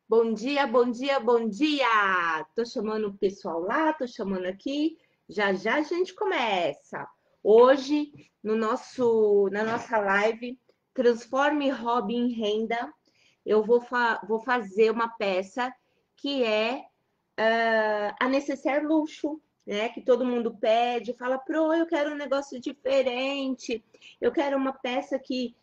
Bom dia, bom dia, bom dia! Tô chamando o pessoal lá, tô chamando aqui. Já já a gente começa. Hoje, na nossa live, Transforme Hobby em Renda, eu vou fazer uma peça que é a necessaire luxo, né? Que todo mundo pede, fala, pro, eu quero um negócio diferente, eu quero uma peça que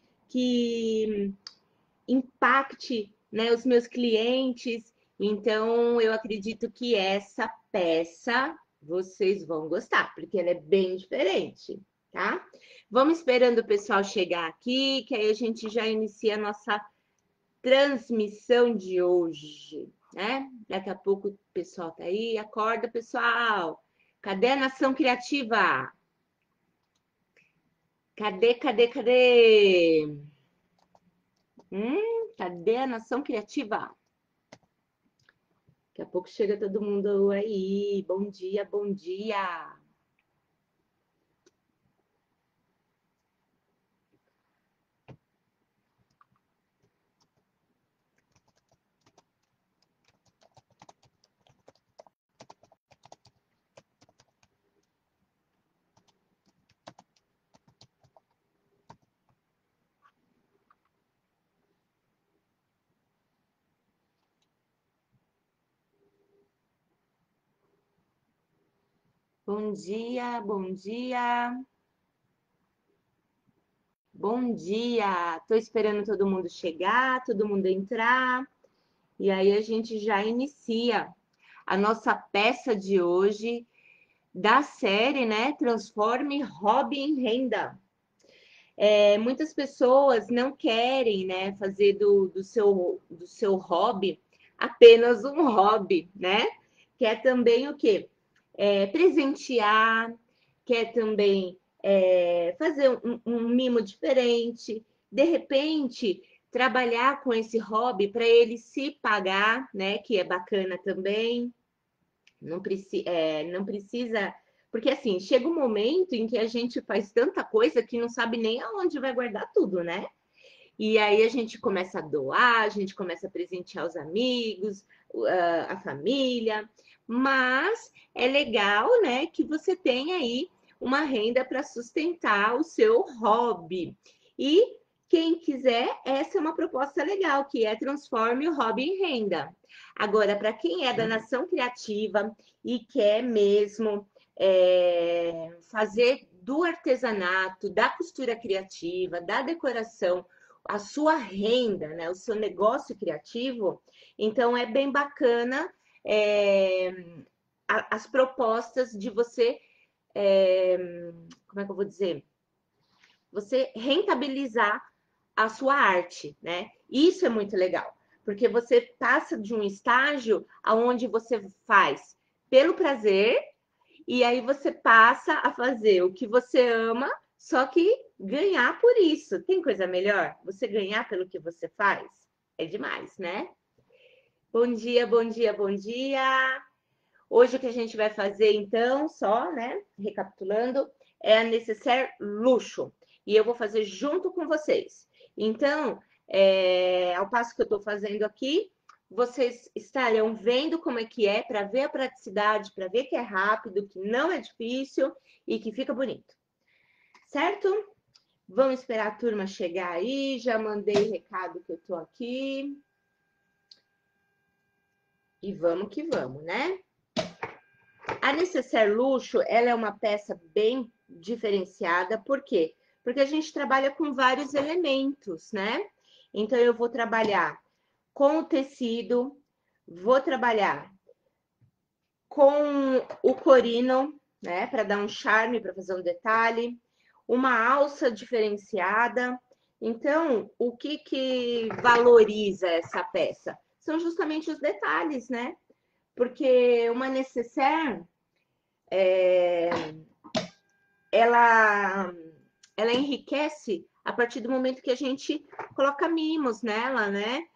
impacte, né, os meus clientes. Então, eu acredito que essa peça vocês vão gostar, porque ela é bem diferente, tá? Vamos esperando o pessoal chegar aqui, que aí a gente já inicia a nossa transmissão de hoje, né? Daqui a pouco o pessoal tá aí, acorda, pessoal. Cadê a nação criativa? Cadê? Cadê a nação criativa? Daqui a pouco chega todo mundo aí. Bom dia, bom dia. Bom dia, bom dia. Bom dia. Tô esperando todo mundo chegar, todo mundo entrar. E aí a gente já inicia a nossa peça de hoje da série, né? Transforme hobby em renda. Muitas pessoas não querem, né, fazer do seu hobby apenas um hobby, né? Quer também o quê? Presentear, quer também fazer um mimo diferente, de repente trabalhar com esse hobby para ele se pagar, né? Que é bacana também. Não precisa. Porque assim, chega um momento em que a gente faz tanta coisa que não sabe nem aonde vai guardar tudo, né? E aí a gente começa a doar, a gente começa a presentear os amigos, a família, mas é legal, né, que você tenha aí uma renda para sustentar o seu hobby. E quem quiser, essa é uma proposta legal, que é transforme o hobby em renda. Agora, para quem é da nação criativa e quer mesmo fazer do artesanato, da costura criativa, da decoração, a sua renda, né, o seu negócio criativo, então é bem bacana é, as propostas de você, é, como é que eu vou dizer? Você rentabilizar a sua arte, né? Isso é muito legal, porque você passa de um estágio aonde você faz pelo prazer e aí você passa a fazer o que você ama, só que ganhar por isso. Tem coisa melhor? Você ganhar pelo que você faz? É demais, né? Bom dia, bom dia, bom dia. Hoje o que a gente vai fazer, então, só, né? Recapitulando, é a necessaire luxo. E eu vou fazer junto com vocês. Então, ao passo que eu estou fazendo aqui, vocês estarão vendo como é que é, para ver a praticidade, para ver que é rápido, que não é difícil e que fica bonito. Certo? Vamos esperar a turma chegar aí. Já mandei recado que eu estou aqui. E vamos que vamos, né? A Necessaire Luxo, ela é uma peça bem diferenciada, por quê? Porque a gente trabalha com vários elementos, né? Então, eu vou trabalhar com o tecido, vou trabalhar com o corino, né? Para dar um charme, para fazer um detalhe, uma alça diferenciada. Então, o que valoriza essa peça? São justamente os detalhes, né? Porque uma necessaire ela, ela enriquece a partir do momento que a gente coloca mimos nela, né?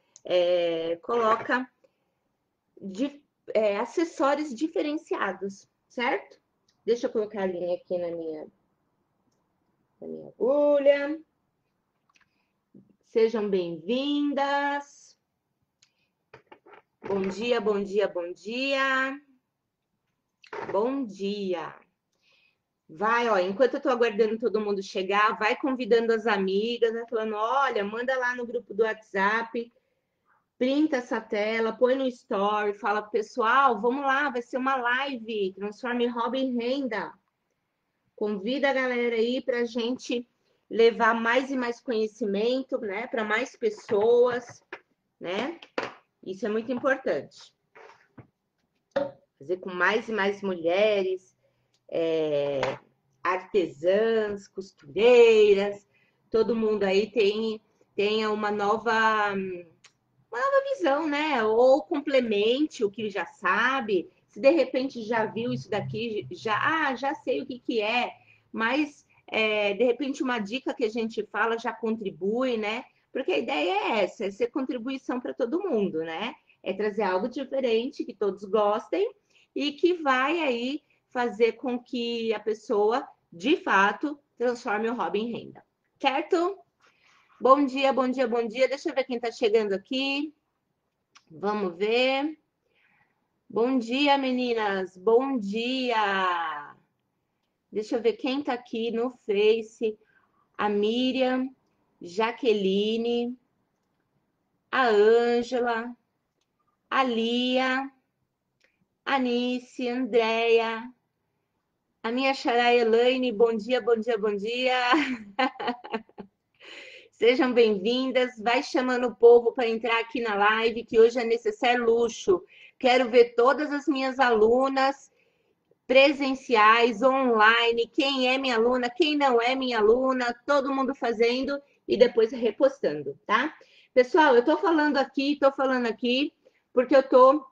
Coloca acessórios diferenciados, certo? Deixa eu colocar a linha aqui na minha agulha. Sejam bem-vindas. Bom dia, bom dia, bom dia. Bom dia. Vai, ó, enquanto eu tô aguardando todo mundo chegar, vai convidando as amigas, né? Falando, olha, manda lá no grupo do WhatsApp, printa essa tela, põe no story, fala, pessoal, vamos lá, vai ser uma live, transforme hobby em renda. Convida a galera aí pra gente levar mais e mais conhecimento, né, para mais pessoas, né? Isso é muito importante. Fazer com mais e mais mulheres, artesãs, costureiras, todo mundo aí tenha uma nova visão, né? Ou complemente o que já sabe. Se de repente já viu isso daqui, já sei o que é, mas de repente uma dica que a gente fala já contribui, né? Porque a ideia é essa, é ser contribuição para todo mundo, né? É trazer algo diferente que todos gostem e que vai aí fazer com que a pessoa, de fato, transforme o hobby em renda. Certo? Bom dia, bom dia, bom dia. Deixa eu ver quem está chegando aqui. Vamos ver. Bom dia, meninas. Bom dia. Deixa eu ver quem tá aqui no Face. A Miriam, Jaqueline, a Ângela, a Lia, a Anice, a Andréia, a minha xará Elaine. Bom dia, bom dia, bom dia. Sejam bem-vindas. Vai chamando o povo para entrar aqui na live, que hoje é necessário luxo. Quero ver todas as minhas alunas presenciais, online, quem é minha aluna, quem não é minha aluna, todo mundo fazendo e depois repostando, tá? Pessoal, eu tô falando aqui, porque eu tô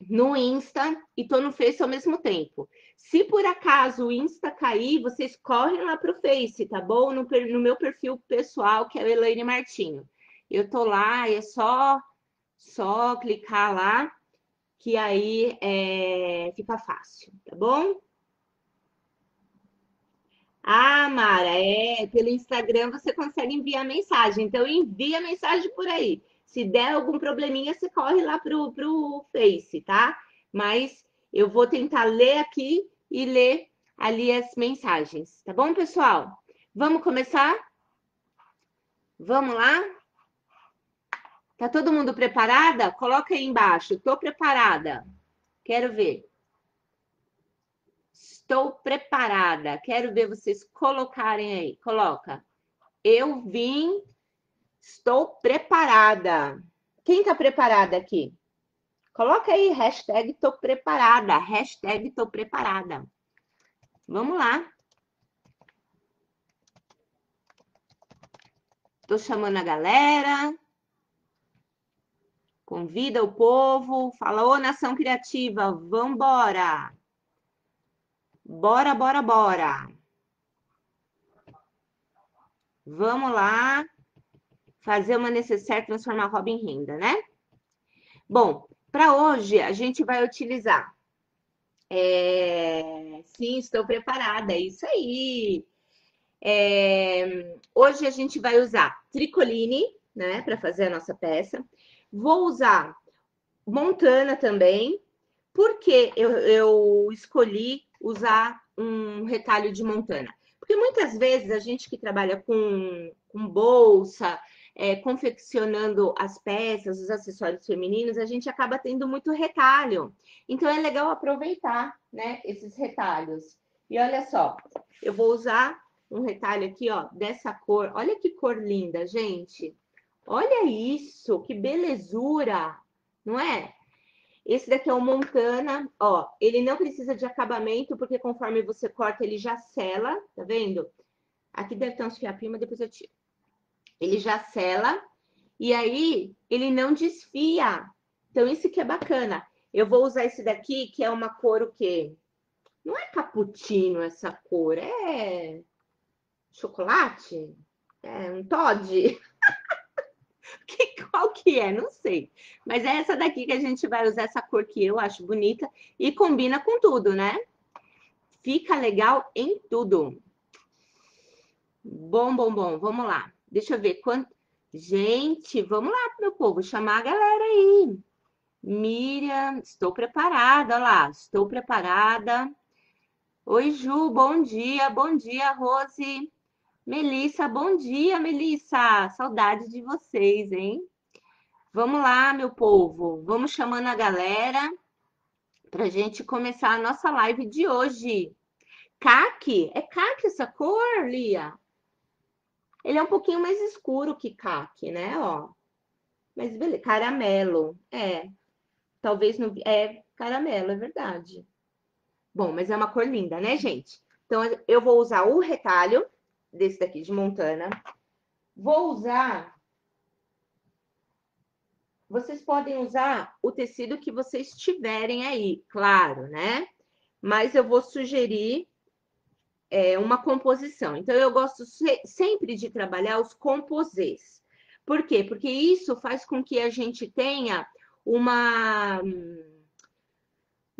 no Insta e tô no Face ao mesmo tempo. Se por acaso o Insta cair, vocês correm lá pro Face, tá bom? No meu perfil pessoal, que é o Elaine Martinho. Eu tô lá, é só clicar lá, que aí fica fácil, tá bom? Ah, Mara, pelo Instagram você consegue enviar mensagem, então envia mensagem por aí. Se der algum probleminha, você corre lá pro Face, tá? Mas eu vou tentar ler aqui e ler ali as mensagens, tá bom, pessoal? Vamos começar? Vamos lá? Tá todo mundo preparada? Coloca aí embaixo, tô preparada. Quero ver. Estou preparada. Quero ver vocês colocarem aí. Coloca. Eu vim. Estou preparada. Quem está preparada aqui? Coloca aí, hashtag tô preparada. Hashtag tô preparada. Vamos lá. Tô chamando a galera. Convida o povo. Fala, ô nação criativa, vambora. Bora, bora, bora. Vamos lá fazer uma necessaire transformar hobby em renda, né? Bom, para hoje a gente vai utilizar. Sim, estou preparada, é isso aí. Hoje a gente vai usar tricoline, né, para fazer a nossa peça. Vou usar montana também. Por que eu escolhi usar um retalho de montana? Porque muitas vezes a gente que trabalha com bolsa, confeccionando as peças, os acessórios femininos, a gente acaba tendo muito retalho. Então é legal aproveitar, né, esses retalhos. E olha só, eu vou usar um retalho aqui, ó, dessa cor. Olha que cor linda, gente. Olha isso, que belezura, não é? Esse daqui é o Montana, ó, ele não precisa de acabamento, porque conforme você corta, ele já sela, tá vendo? Aqui deve ter uns fiapinhos, mas depois eu tiro. Ele já sela, e aí ele não desfia. Então, isso que é bacana. Eu vou usar esse daqui, que é uma cor o quê? Não é cappuccino essa cor, é chocolate? É um Toddy? Qual que é? Não sei. Mas é essa daqui que a gente vai usar, essa cor que eu acho bonita e combina com tudo, né? Fica legal em tudo. Bom, bom, bom. Vamos lá. Deixa eu ver quanto. Gente, vamos lá, meu povo, chamar a galera aí. Miriam, estou preparada, olha lá, estou preparada. Oi, Ju, bom dia, Rose. Melissa, bom dia, Melissa. Saudade de vocês, hein? Vamos lá, meu povo, vamos chamando a galera para a gente começar a nossa live de hoje. Caqui? É caqui essa cor, Lia? Ele é um pouquinho mais escuro que caqui, né? Ó, mas beleza, caramelo. Talvez não. É caramelo, é verdade. Bom, mas é uma cor linda, né, gente? Então, eu vou usar o retalho desse daqui de Montana. Vou usar. Vocês podem usar o tecido que vocês tiverem aí, claro, né? Mas eu vou sugerir uma composição. Então, eu gosto sempre de trabalhar os composês. Por quê? Porque isso faz com que a gente tenha uma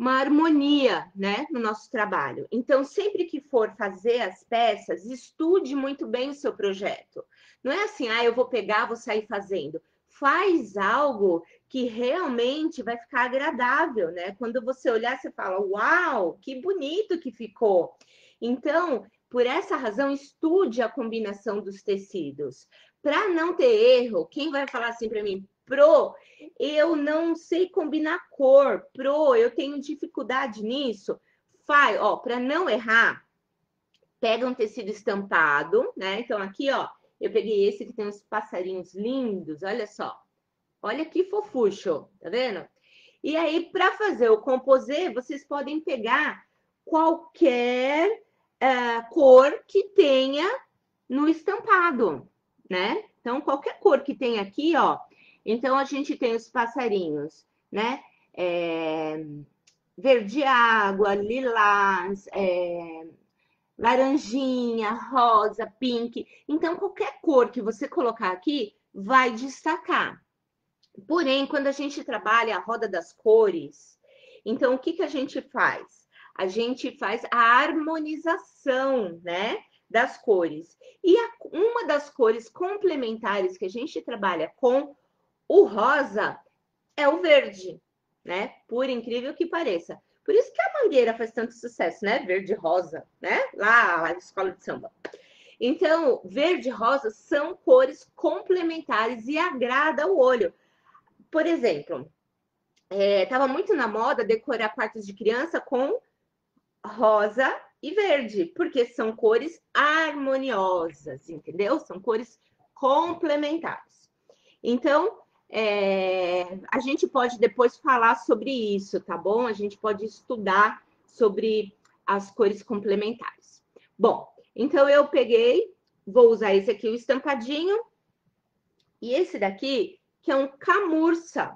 harmonia, né, no nosso trabalho. Então, sempre que for fazer as peças, estude muito bem o seu projeto. Não é assim, eu vou pegar, vou sair fazendo. Faz algo que realmente vai ficar agradável, né? Quando você olhar, você fala, uau, que bonito que ficou. Então, por essa razão, estude a combinação dos tecidos. Para não ter erro, quem vai falar assim para mim, Pro, eu não sei combinar cor. Pro, eu tenho dificuldade nisso. Faz, ó, para não errar, pega um tecido estampado, né? Então aqui, ó, eu peguei esse que tem uns passarinhos lindos, olha só. Olha que fofucho, tá vendo? E aí, para fazer o composê, vocês podem pegar qualquer cor que tenha no estampado, né? Então, qualquer cor que tem aqui, ó. Então, a gente tem os passarinhos, né? Verde água, lilás, laranjinha, rosa, pink. Então, qualquer cor que você colocar aqui vai destacar. Porém, quando a gente trabalha a roda das cores, então o que a gente faz? A gente faz a harmonização, né, das cores. E uma das cores complementares que a gente trabalha com o rosa é o verde, né? Por incrível que pareça. Por isso que a Mangueira faz tanto sucesso, né? Verde e rosa, né? Lá na escola de samba. Então, verde e rosa são cores complementares e agrada o olho. Por exemplo, estava muito na moda decorar quartos de criança com rosa e verde, porque são cores harmoniosas, entendeu? São cores complementares. Então, a gente pode depois falar sobre isso, tá bom? A gente pode estudar sobre as cores complementares. Bom, então eu peguei, vou usar esse aqui, o estampadinho, e esse daqui, que é um camurça.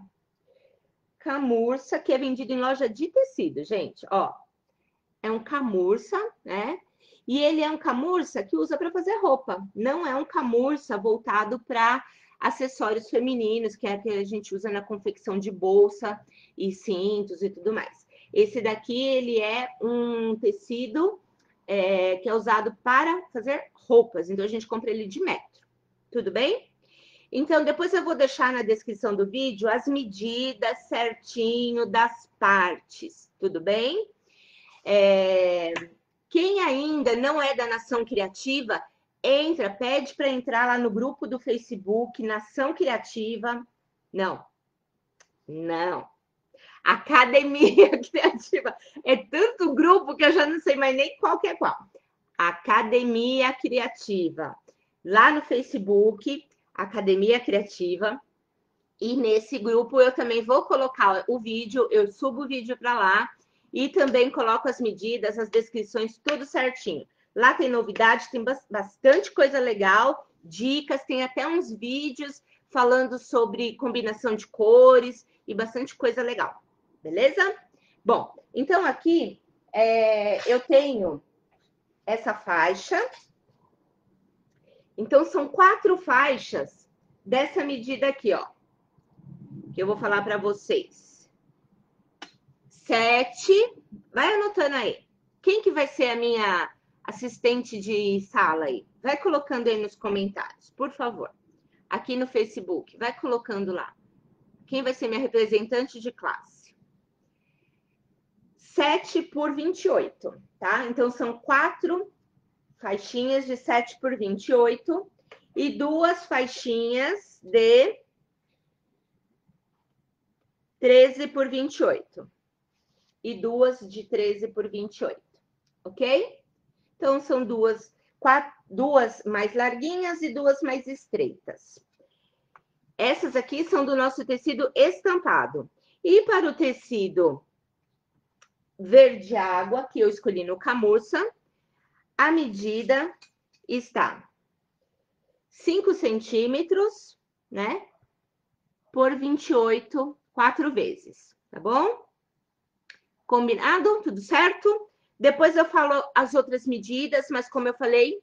Camurça, que é vendido em loja de tecido, gente, ó. É um camurça, né? E ele é um camurça que usa para fazer roupa. Não é um camurça voltado para acessórios femininos, que é a que a gente usa na confecção de bolsa e cintos e tudo mais. Esse daqui, ele é um tecido que é usado para fazer roupas. Então, a gente compra ele de metro. Tudo bem? Então, depois eu vou deixar na descrição do vídeo as medidas certinho das partes. Tudo bem? Quem ainda não é da Nação Criativa, pede para entrar lá no grupo do Facebook, Nação Criativa. Não, não. Academia Criativa. É tanto grupo que eu já não sei mais nem qual que é qual. Academia Criativa. Lá no Facebook, Academia Criativa. E nesse grupo eu também vou colocar o vídeo, eu subo o vídeo para lá e também coloco as medidas, as descrições, tudo certinho. Lá tem novidade, tem bastante coisa legal, dicas, tem até uns vídeos falando sobre combinação de cores e bastante coisa legal, beleza? Bom, então aqui eu tenho essa faixa. Então, são 4 faixas dessa medida aqui, ó. Que eu vou falar para vocês. 7. Vai anotando aí. Quem que vai ser a minha assistente de sala aí? Vai colocando aí nos comentários, por favor. Aqui no Facebook, vai colocando lá. Quem vai ser minha representante de classe? 7 por 28, tá? Então, são 4 faixinhas de 7 por 28 e 2 faixinhas de 13 por 28. E 2 de 13 por 28, ok? Então, são duas mais larguinhas e 2 mais estreitas. Essas aqui são do nosso tecido estampado. E para o tecido verde água, que eu escolhi no camurça, a medida está 5 centímetros, né? Por 28, 4 vezes, tá bom? Combinado? Tudo certo? Depois eu falo as outras medidas, mas como eu falei,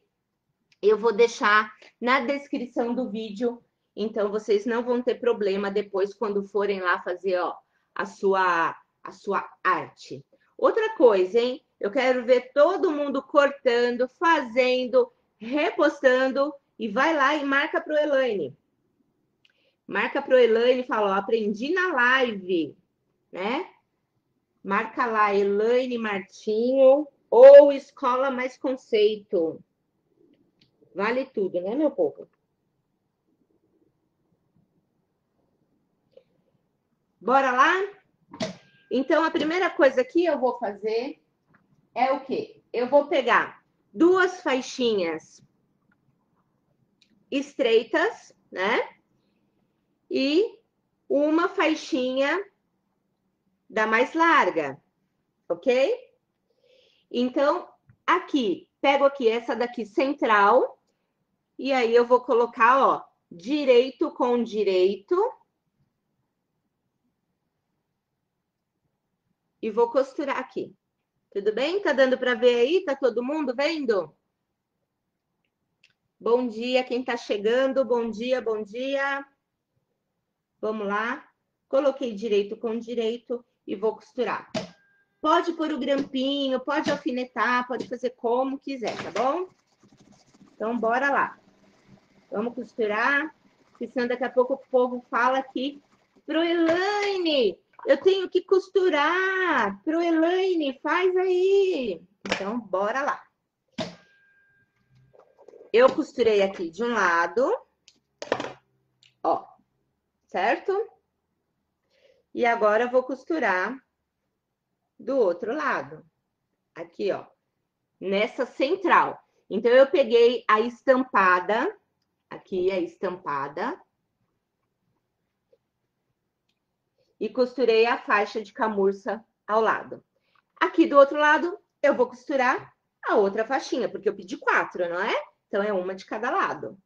eu vou deixar na descrição do vídeo, então vocês não vão ter problema depois quando forem lá fazer, ó, a sua arte. Outra coisa, hein? Eu quero ver todo mundo cortando, fazendo, repostando e vai lá e marca pro Elaine. Marca pro Elaine e fala, ó, aprendi na live, né? Marca lá, Elaine Martinho ou Escola Mais Conceito. Vale tudo, né, meu povo? Bora lá? Então, a primeira coisa que eu vou fazer é o quê? Eu vou pegar 2 faixinhas estreitas, né? E uma faixinha da mais larga, ok? Então, aqui, pego aqui essa daqui central, e aí eu vou colocar, ó, direito com direito. E vou costurar aqui. Tudo bem? Tá dando para ver aí? Tá todo mundo vendo? Bom dia, quem tá chegando. Bom dia, bom dia. Vamos lá. Coloquei direito com direito e vou costurar. Pode pôr o grampinho, pode alfinetar, pode fazer como quiser, tá bom? Então, bora lá. Vamos costurar, porque senão daqui a pouco o povo fala aqui pro Elaine, eu tenho que costurar. Pro Elaine, faz aí. Então, bora lá. Eu costurei aqui de um lado, ó, certo? E agora eu vou costurar do outro lado. Aqui, ó, nessa central. Então, eu peguei a estampada, aqui a estampada, e costurei a faixa de camurça ao lado. Aqui do outro lado, eu vou costurar a outra faixinha, porque eu pedi 4, não é? Então, é uma de cada lado.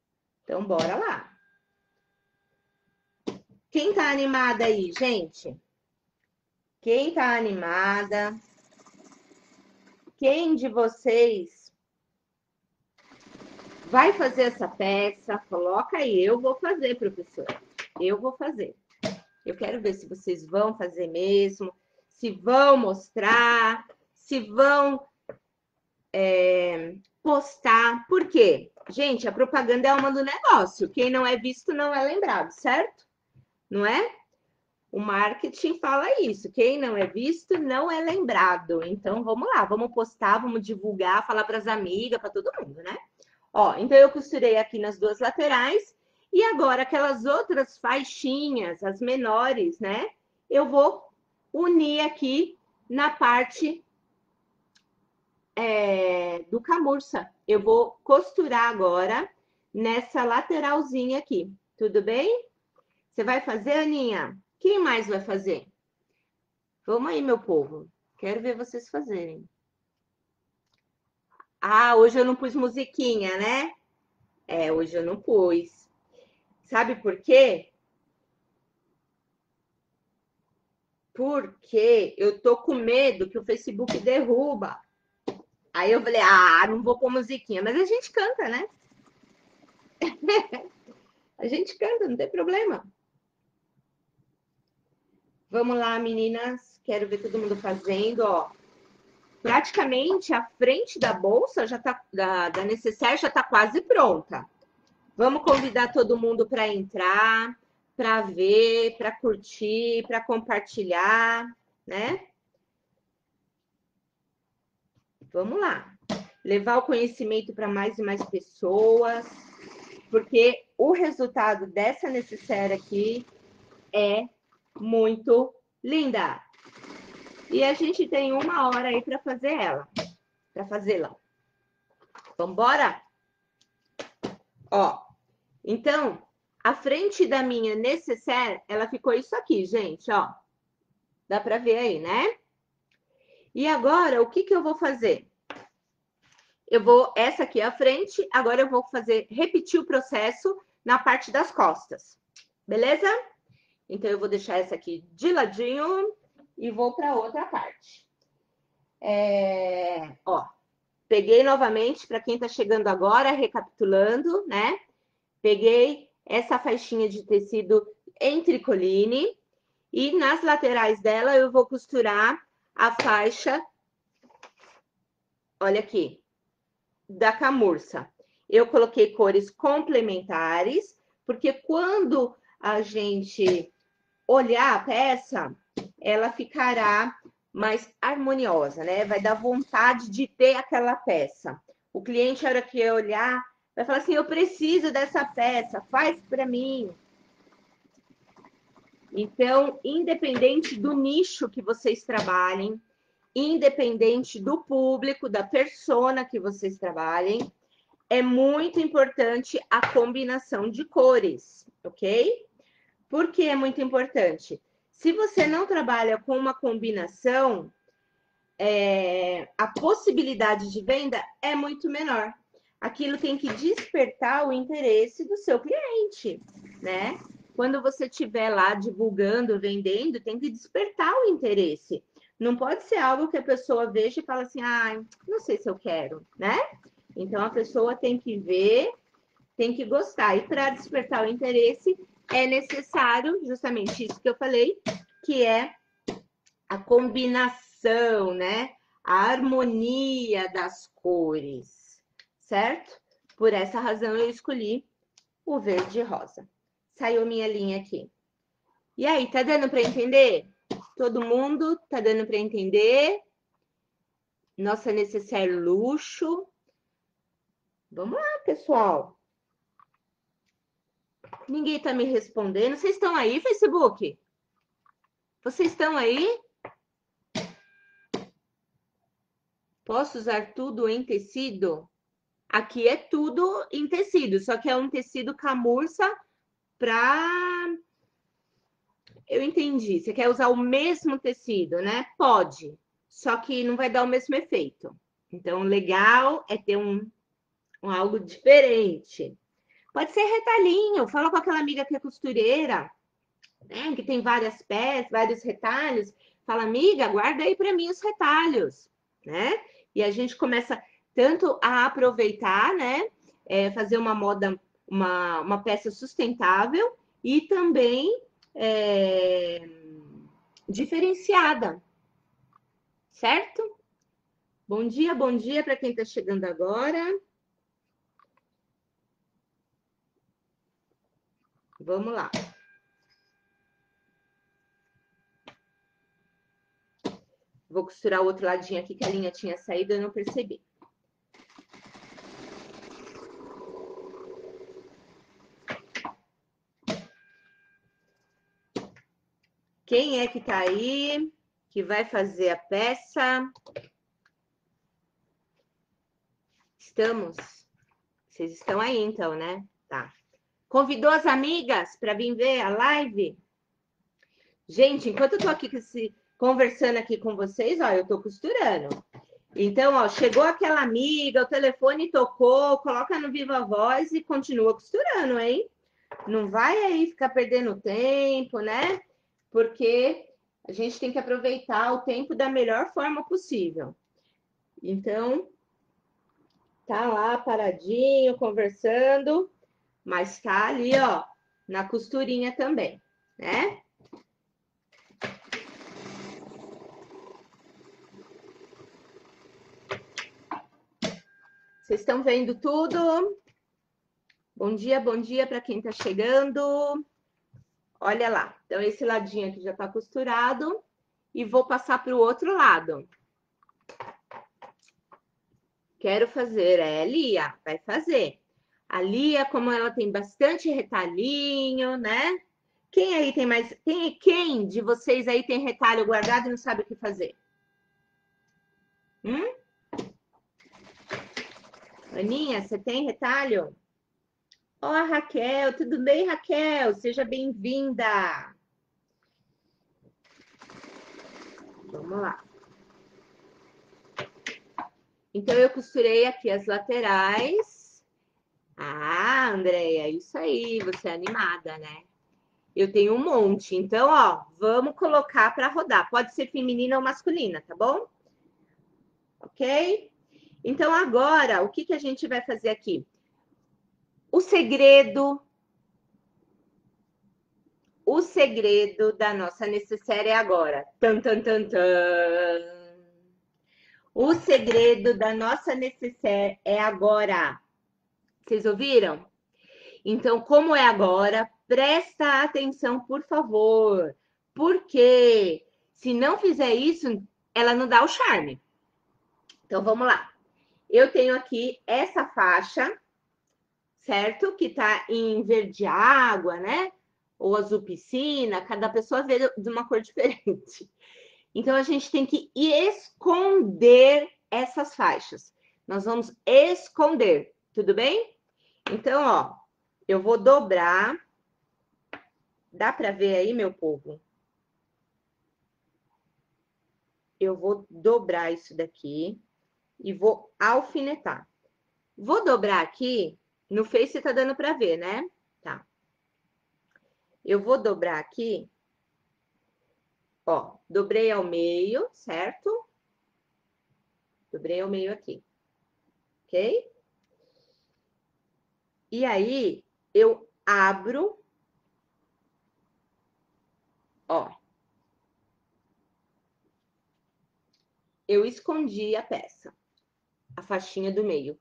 Então, bora lá. Quem tá animada aí, gente? Quem tá animada? Quem de vocês vai fazer essa peça? Coloca aí, eu vou fazer, professora. Eu vou fazer. Eu quero ver se vocês vão fazer mesmo, se vão mostrar, se vão postar. Por quê? Gente, a propaganda é uma do negócio. Quem não é visto não é lembrado, certo? Não é? O marketing fala isso. Quem não é visto não é lembrado. Então, vamos lá, vamos postar, vamos divulgar, falar para as amigas, para todo mundo, né? Ó, então eu costurei aqui nas 2 laterais e agora aquelas outras faixinhas, as menores, né? Eu vou unir aqui na parte do camurça. Eu vou costurar agora nessa lateralzinha aqui. Tudo bem? Você vai fazer, Aninha? Quem mais vai fazer? Vamos aí, meu povo. Quero ver vocês fazerem. Ah, hoje eu não pus musiquinha, né? É, hoje eu não pus. Sabe por quê? Porque eu tô com medo que o Facebook derruba. Aí eu falei, ah, não vou pôr musiquinha. Mas a gente canta, né? A gente canta, não tem problema. Vamos lá, meninas. Quero ver todo mundo fazendo, ó. Praticamente a frente da bolsa já tá, da necessaire já tá quase pronta. Vamos convidar todo mundo para entrar. para ver, para curtir, para compartilhar, né? Vamos lá. Levar o conhecimento para mais e mais pessoas, porque o resultado dessa necessaire aqui é muito linda. E a gente tem 1 hora aí para fazer ela, para fazê-la. Vamos embora? Ó, então, a frente da minha necessaire, ela ficou isso aqui, gente, ó. Dá para ver aí, né? E agora, o que que eu vou fazer? Essa aqui é a frente, agora eu vou repetir o processo na parte das costas, beleza? Então, eu vou deixar essa aqui de ladinho e vou para outra parte. Ó, peguei novamente, para quem tá chegando agora, recapitulando, né? Peguei essa faixinha de tecido em tricoline e nas laterais dela eu vou costurar a faixa, olha aqui, da camurça. Eu coloquei cores complementares, porque quando a gente olhar a peça, ela ficará mais harmoniosa, né? Vai dar vontade de ter aquela peça. O cliente, na hora que olhar, vai falar assim, eu preciso dessa peça, faz para mim. Então, independente do nicho que vocês trabalhem, independente do público, da persona que vocês trabalhem, é muito importante a combinação de cores, ok? Por que é muito importante? Se você não trabalha com uma combinação, a possibilidade de venda é muito menor. Aquilo tem que despertar o interesse do seu cliente, né? Quando você estiver lá divulgando, vendendo, tem que despertar o interesse. Não pode ser algo que a pessoa veja e fala assim, ah, não sei se eu quero, né? Então, a pessoa tem que ver, tem que gostar. E para despertar o interesse, é necessário, justamente isso que eu falei, que é a combinação, né? A harmonia das cores, certo? Por essa razão, eu escolhi o verde e rosa. Saiu minha linha aqui. E aí, tá dando para entender? Todo mundo tá dando para entender? Nossa necessaire luxo. Vamos lá, pessoal. Ninguém tá me respondendo. Vocês estão aí, Facebook? Vocês estão aí? Posso usar tudo em tecido? Aqui é tudo em tecido, só que é um tecido camurça para... Eu entendi. Você quer usar o mesmo tecido, né? Pode, só que não vai dar o mesmo efeito. Então, legal é ter algo diferente. Pode ser retalhinho. Fala com aquela amiga que é costureira, né? Que tem várias peças, vários retalhos. Fala, amiga, guarda aí para mim os retalhos, né? E a gente começa tanto a aproveitar, né? Fazer uma moda, uma peça sustentável e também diferenciada, certo? Bom dia para quem está chegando agora. Vamos lá. Vou costurar o outro ladinho aqui, que a linha tinha saído, eu não percebi. Quem é que tá aí, que vai fazer a peça? Estamos? Vocês estão aí, então, né? Tá. Convidou as amigas para vir ver a live? Gente, enquanto eu tô aqui conversando aqui com vocês, ó, eu tô costurando. Então, ó, chegou aquela amiga, o telefone tocou, coloca no Viva Voz e continua costurando, hein? Não vai aí ficar perdendo tempo, né? Porque a gente tem que aproveitar o tempo da melhor forma possível. Então, tá lá paradinho, conversando, mas tá ali, ó, na costurinha também, né? Vocês estão vendo tudo? Bom dia para quem tá chegando. Olha lá. Então, esse ladinho aqui já tá costurado. E vou passar para o outro lado. Quero fazer. Lia, vai fazer. A Lia, como ela tem bastante retalhinho, né? Quem aí tem mais... Quem de vocês aí tem retalho guardado e não sabe o que fazer? Aninha, você tem retalho? Ó, a Raquel, tudo bem, Raquel? Seja bem-vinda. Vamos lá. Então, eu costurei aqui as laterais. Ah, Andréia, isso aí, você é animada, né? Eu tenho um monte. Então, ó, vamos colocar para rodar. Pode ser feminina ou masculina, tá bom? Ok? Então, agora, o que que a gente vai fazer aqui? O segredo da nossa necessaire é agora. Tan, tan, tan, tan. O segredo da nossa necessaire é agora. Vocês ouviram? Então, como é agora, presta atenção, por favor. Porque se não fizer isso, ela não dá o charme. Então, vamos lá. Eu tenho aqui essa faixa, certo? Que tá em verde água, né? Ou azul piscina, cada pessoa vê de uma cor diferente. Então, a gente tem que esconder essas faixas. Nós vamos esconder, tudo bem? Então, ó, eu vou dobrar. Dá para ver aí, meu povo? Eu vou dobrar isso daqui e vou alfinetar. Vou dobrar aqui, no Face tá dando para ver, né? Tá. Eu vou dobrar aqui, ó, dobrei ao meio, certo? Dobrei ao meio aqui, ok? E aí, eu abro, ó. Eu escondi a peça, a faixinha do meio.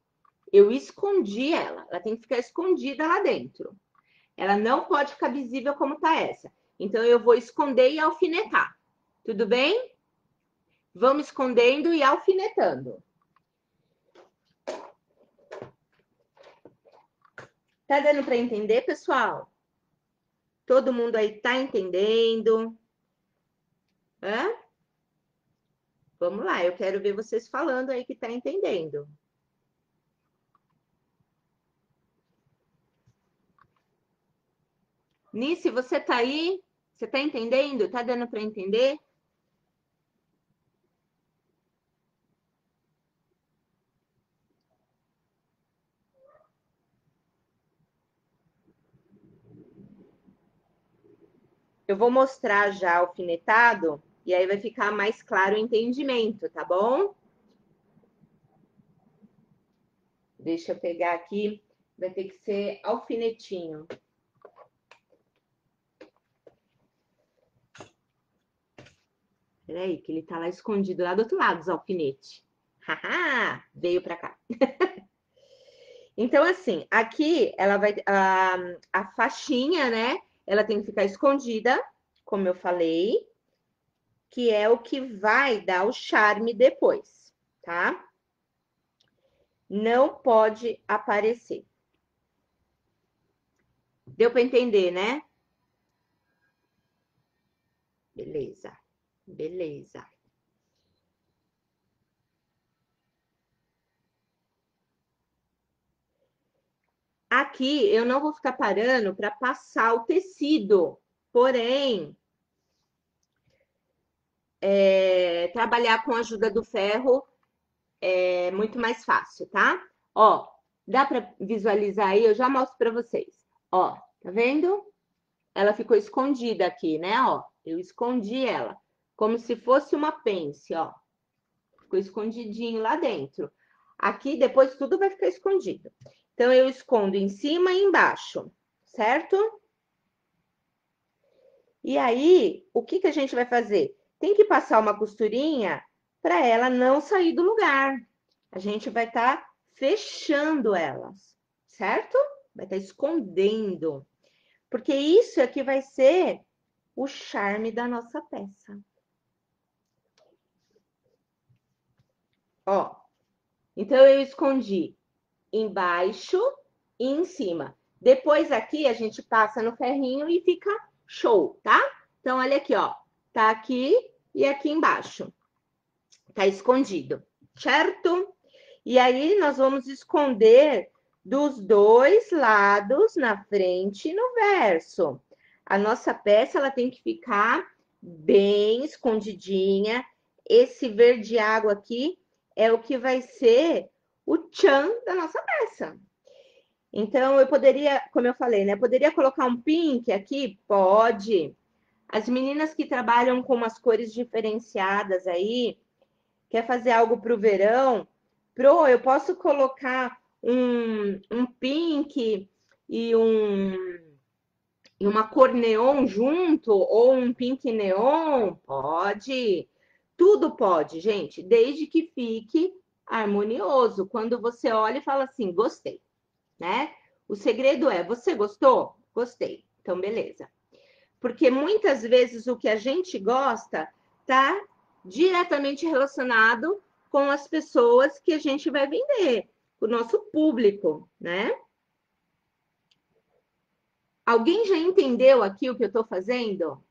Eu escondi ela tem que ficar escondida lá dentro. Ela não pode ficar visível como tá essa. Então, eu vou esconder e alfinetar. Tudo bem? Vamos escondendo e alfinetando. Tá dando para entender, pessoal? Todo mundo aí tá entendendo? Hã? Vamos lá, eu quero ver vocês falando aí que tá entendendo. Nice, você tá aí? Você tá entendendo? Tá dando para entender? Eu vou mostrar já alfinetado e aí vai ficar mais claro o entendimento, tá bom? Deixa eu pegar aqui, vai ter que ser alfinetinho. Peraí, que ele tá lá escondido, lá do outro lado, os alfinetes. Haha, veio pra cá. Então, assim, aqui ela vai. A faixinha, né? Ela tem que ficar escondida, como eu falei, que é o que vai dar o charme depois, tá? Não pode aparecer. Deu para entender, né? Beleza, beleza. Aqui eu não vou ficar parando para passar o tecido, porém, trabalhar com a ajuda do ferro é muito mais fácil, tá? Ó, dá para visualizar aí? Eu já mostro para vocês. Ó, tá vendo? Ela ficou escondida aqui, né? Ó, eu escondi ela, como se fosse uma pence, ó. Ficou escondidinho lá dentro. Aqui, depois, tudo vai ficar escondido. Então, eu escondo em cima e embaixo, certo? E aí, o que que a gente vai fazer? Tem que passar uma costurinha para ela não sair do lugar. A gente vai estar fechando elas, certo? Vai estar escondendo. Porque isso é que vai ser o charme da nossa peça. Ó, então eu escondi embaixo e em cima. Depois aqui a gente passa no ferrinho e fica show, tá? Então olha aqui, ó. Tá aqui e aqui embaixo. Tá escondido, certo? E aí nós vamos esconder dos dois lados, na frente e no verso. A nossa peça ela tem que ficar bem escondidinha. Esse verde água aqui é o que vai ser o tchan da nossa peça. Então, eu poderia, como eu falei, né? Poderia colocar um pink aqui? Pode. As meninas que trabalham com umas cores diferenciadas aí, quer fazer algo para o verão? Eu posso colocar um pink e uma cor neon junto? Ou um pink neon? Pode. Tudo pode, gente, desde que fique harmonioso. Quando você olha e fala assim, gostei, né? O segredo é, você gostou? Gostei. Então, beleza. Porque muitas vezes o que a gente gosta tá diretamente relacionado com as pessoas que a gente vai vender, o nosso público, né? Alguém já entendeu aqui o que eu estou fazendo?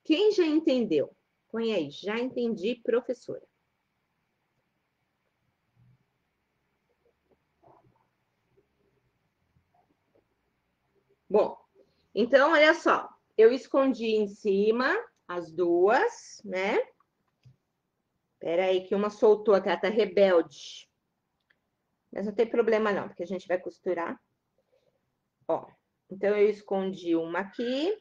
Quem já entendeu? Põe aí, já entendi, professora. Bom, então olha só, eu escondi em cima as duas, né? Espera aí que uma soltou, a tá rebelde. Mas não tem problema não, porque a gente vai costurar. Ó, então eu escondi uma aqui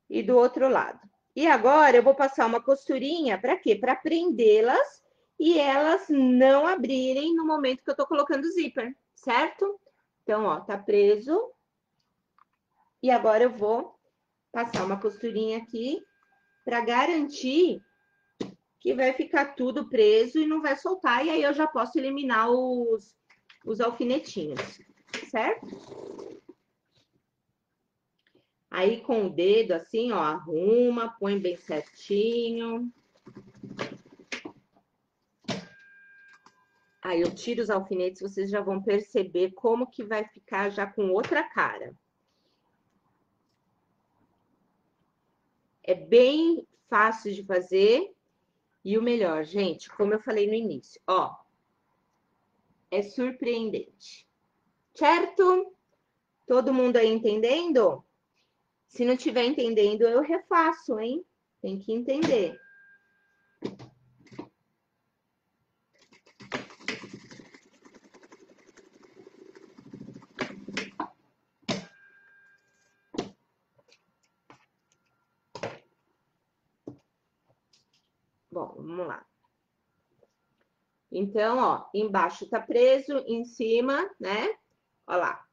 e do outro lado. E agora eu vou passar uma costurinha para quê? Para prendê-las e elas não abrirem no momento que eu tô colocando o zíper, certo? Então, ó, tá preso. E agora eu vou passar uma costurinha aqui para garantir que vai ficar tudo preso e não vai soltar. E aí eu já posso eliminar os alfinetinhos, certo? Aí com o dedo assim, ó, arruma, põe bem certinho. Aí eu tiro os alfinetes, vocês já vão perceber como que vai ficar já com outra cara. É bem fácil de fazer. E o melhor, gente, como eu falei no início, ó, é surpreendente. Certo? Todo mundo aí entendendo? Se não tiver entendendo, eu refaço, hein? Tem que entender. Bom, vamos lá. Então, ó, embaixo tá preso, em cima, né? Ó lá.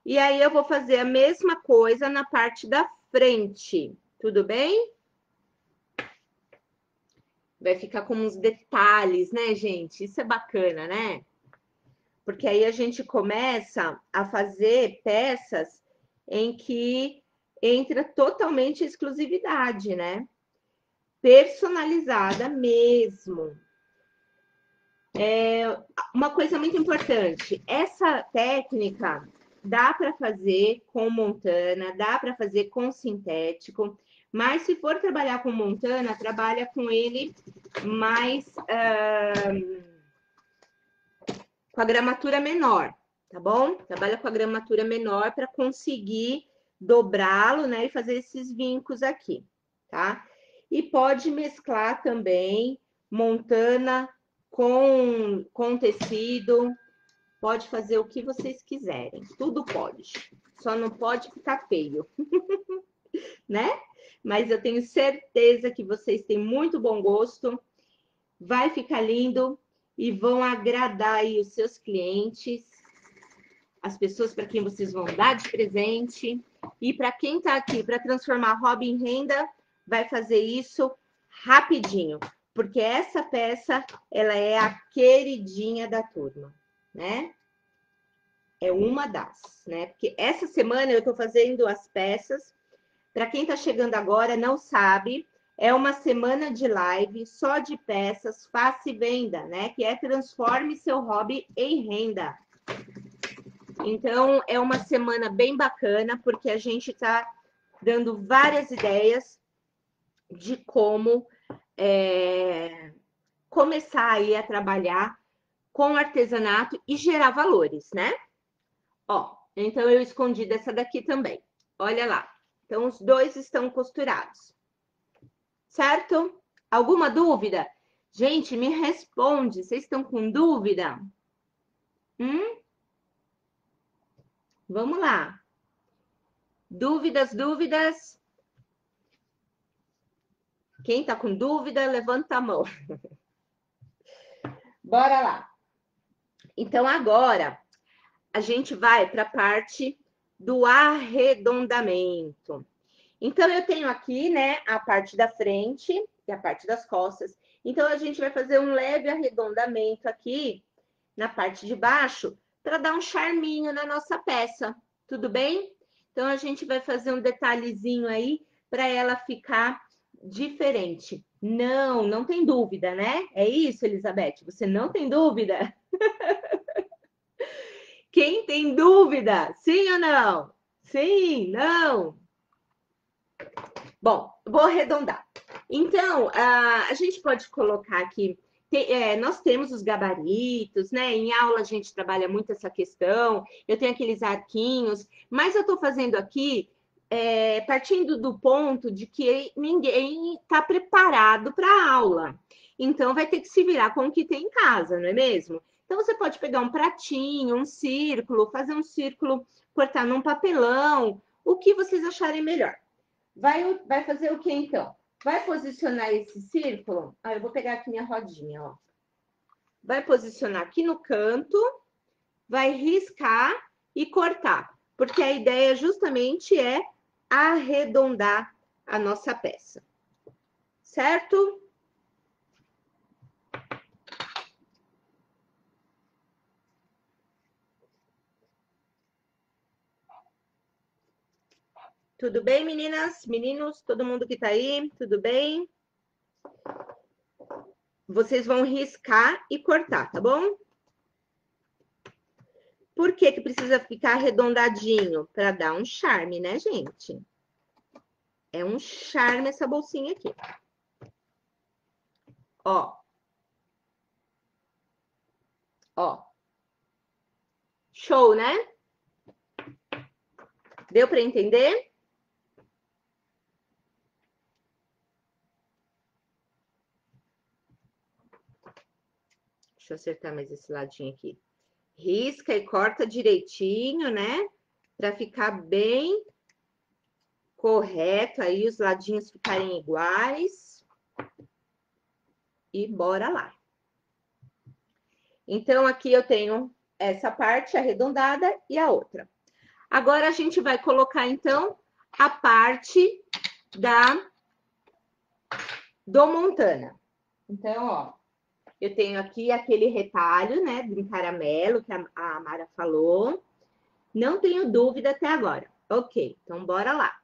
E aí eu vou fazer a mesma coisa na parte da frente. Tudo bem? Vai ficar com uns detalhes, né, gente? Isso é bacana, né? Porque aí a gente começa a fazer peças em que entra totalmente exclusividade, né? Personalizada mesmo. Uma coisa muito importante, essa técnica dá para fazer com montana, dá para fazer com sintético, mas se for trabalhar com montana, trabalha com ele mais com a gramatura menor, tá bom? Trabalha com a gramatura menor para conseguir dobrá-lo, né, e fazer esses vincos aqui, tá? E pode mesclar também montana com tecido, pode fazer o que vocês quiserem, tudo pode, só não pode ficar feio, né? Mas eu tenho certeza que vocês têm muito bom gosto, vai ficar lindo e vão agradar aí os seus clientes, as pessoas para quem vocês vão dar de presente. E para quem está aqui para transformar hobby em renda, vai fazer isso rapidinho, porque essa peça, ela é a queridinha da turma, né? É uma das, né? Porque essa semana eu tô fazendo as peças. Para quem tá chegando agora, não sabe, é uma semana de live só de peças, faça e venda, né? Que é transforme seu hobby em renda. Então, é uma semana bem bacana, porque a gente tá dando várias ideias de como começar aí a trabalhar com artesanato e gerar valores, né? Ó, então eu escondi dessa daqui também. Olha lá. Então, os dois estão costurados. Certo? Alguma dúvida? Gente, me responde. Vocês estão com dúvida? Vamos lá. Dúvidas, dúvidas? Quem tá com dúvida, levanta a mão. Bora lá. Então, agora, a gente vai para a parte do arredondamento. Então, eu tenho aqui, né, a parte da frente e a parte das costas. Então, a gente vai fazer um leve arredondamento aqui na parte de baixo para dar um charminho na nossa peça. Tudo bem? Então, a gente vai fazer um detalhezinho aí para ela ficar diferente. Não, não tem dúvida, né? É isso, Elizabeth? Você não tem dúvida? Quem tem dúvida? Sim ou não? Sim, não? Bom, vou arredondar. Então, a gente pode colocar aqui, nós temos os gabaritos, né? Em aula a gente trabalha muito essa questão. Eu tenho aqueles arquinhos, mas eu estou fazendo aqui partindo do ponto de que ninguém está preparado para a aula. Então, vai ter que se virar com o que tem em casa, não é mesmo? Então, você pode pegar um pratinho, um círculo, fazer um círculo, cortar num papelão, o que vocês acharem melhor. Vai fazer o que então? Vai posicionar esse círculo. Eu vou pegar aqui minha rodinha, ó. Vai posicionar aqui no canto, vai riscar e cortar, porque a ideia justamente é arredondar a nossa peça. Certo? Tudo bem, meninas? Meninos, todo mundo que tá aí, tudo bem? Vocês vão riscar e cortar, tá bom? Por que que precisa ficar arredondadinho? Para dar um charme, né, gente? É um charme essa bolsinha aqui. Ó. Ó. Show, né? Deu para entender? Deixa eu acertar mais esse ladinho aqui. Risca e corta direitinho, né? Para ficar bem correto aí, os ladinhos ficarem iguais. E bora lá. Então, aqui eu tenho essa parte arredondada e a outra. Agora, a gente vai colocar, então, a parte do Montana. Então, ó, eu tenho aqui aquele retalho, né, de caramelo que a Mara falou. Não tenho dúvida até agora. Ok, então bora lá.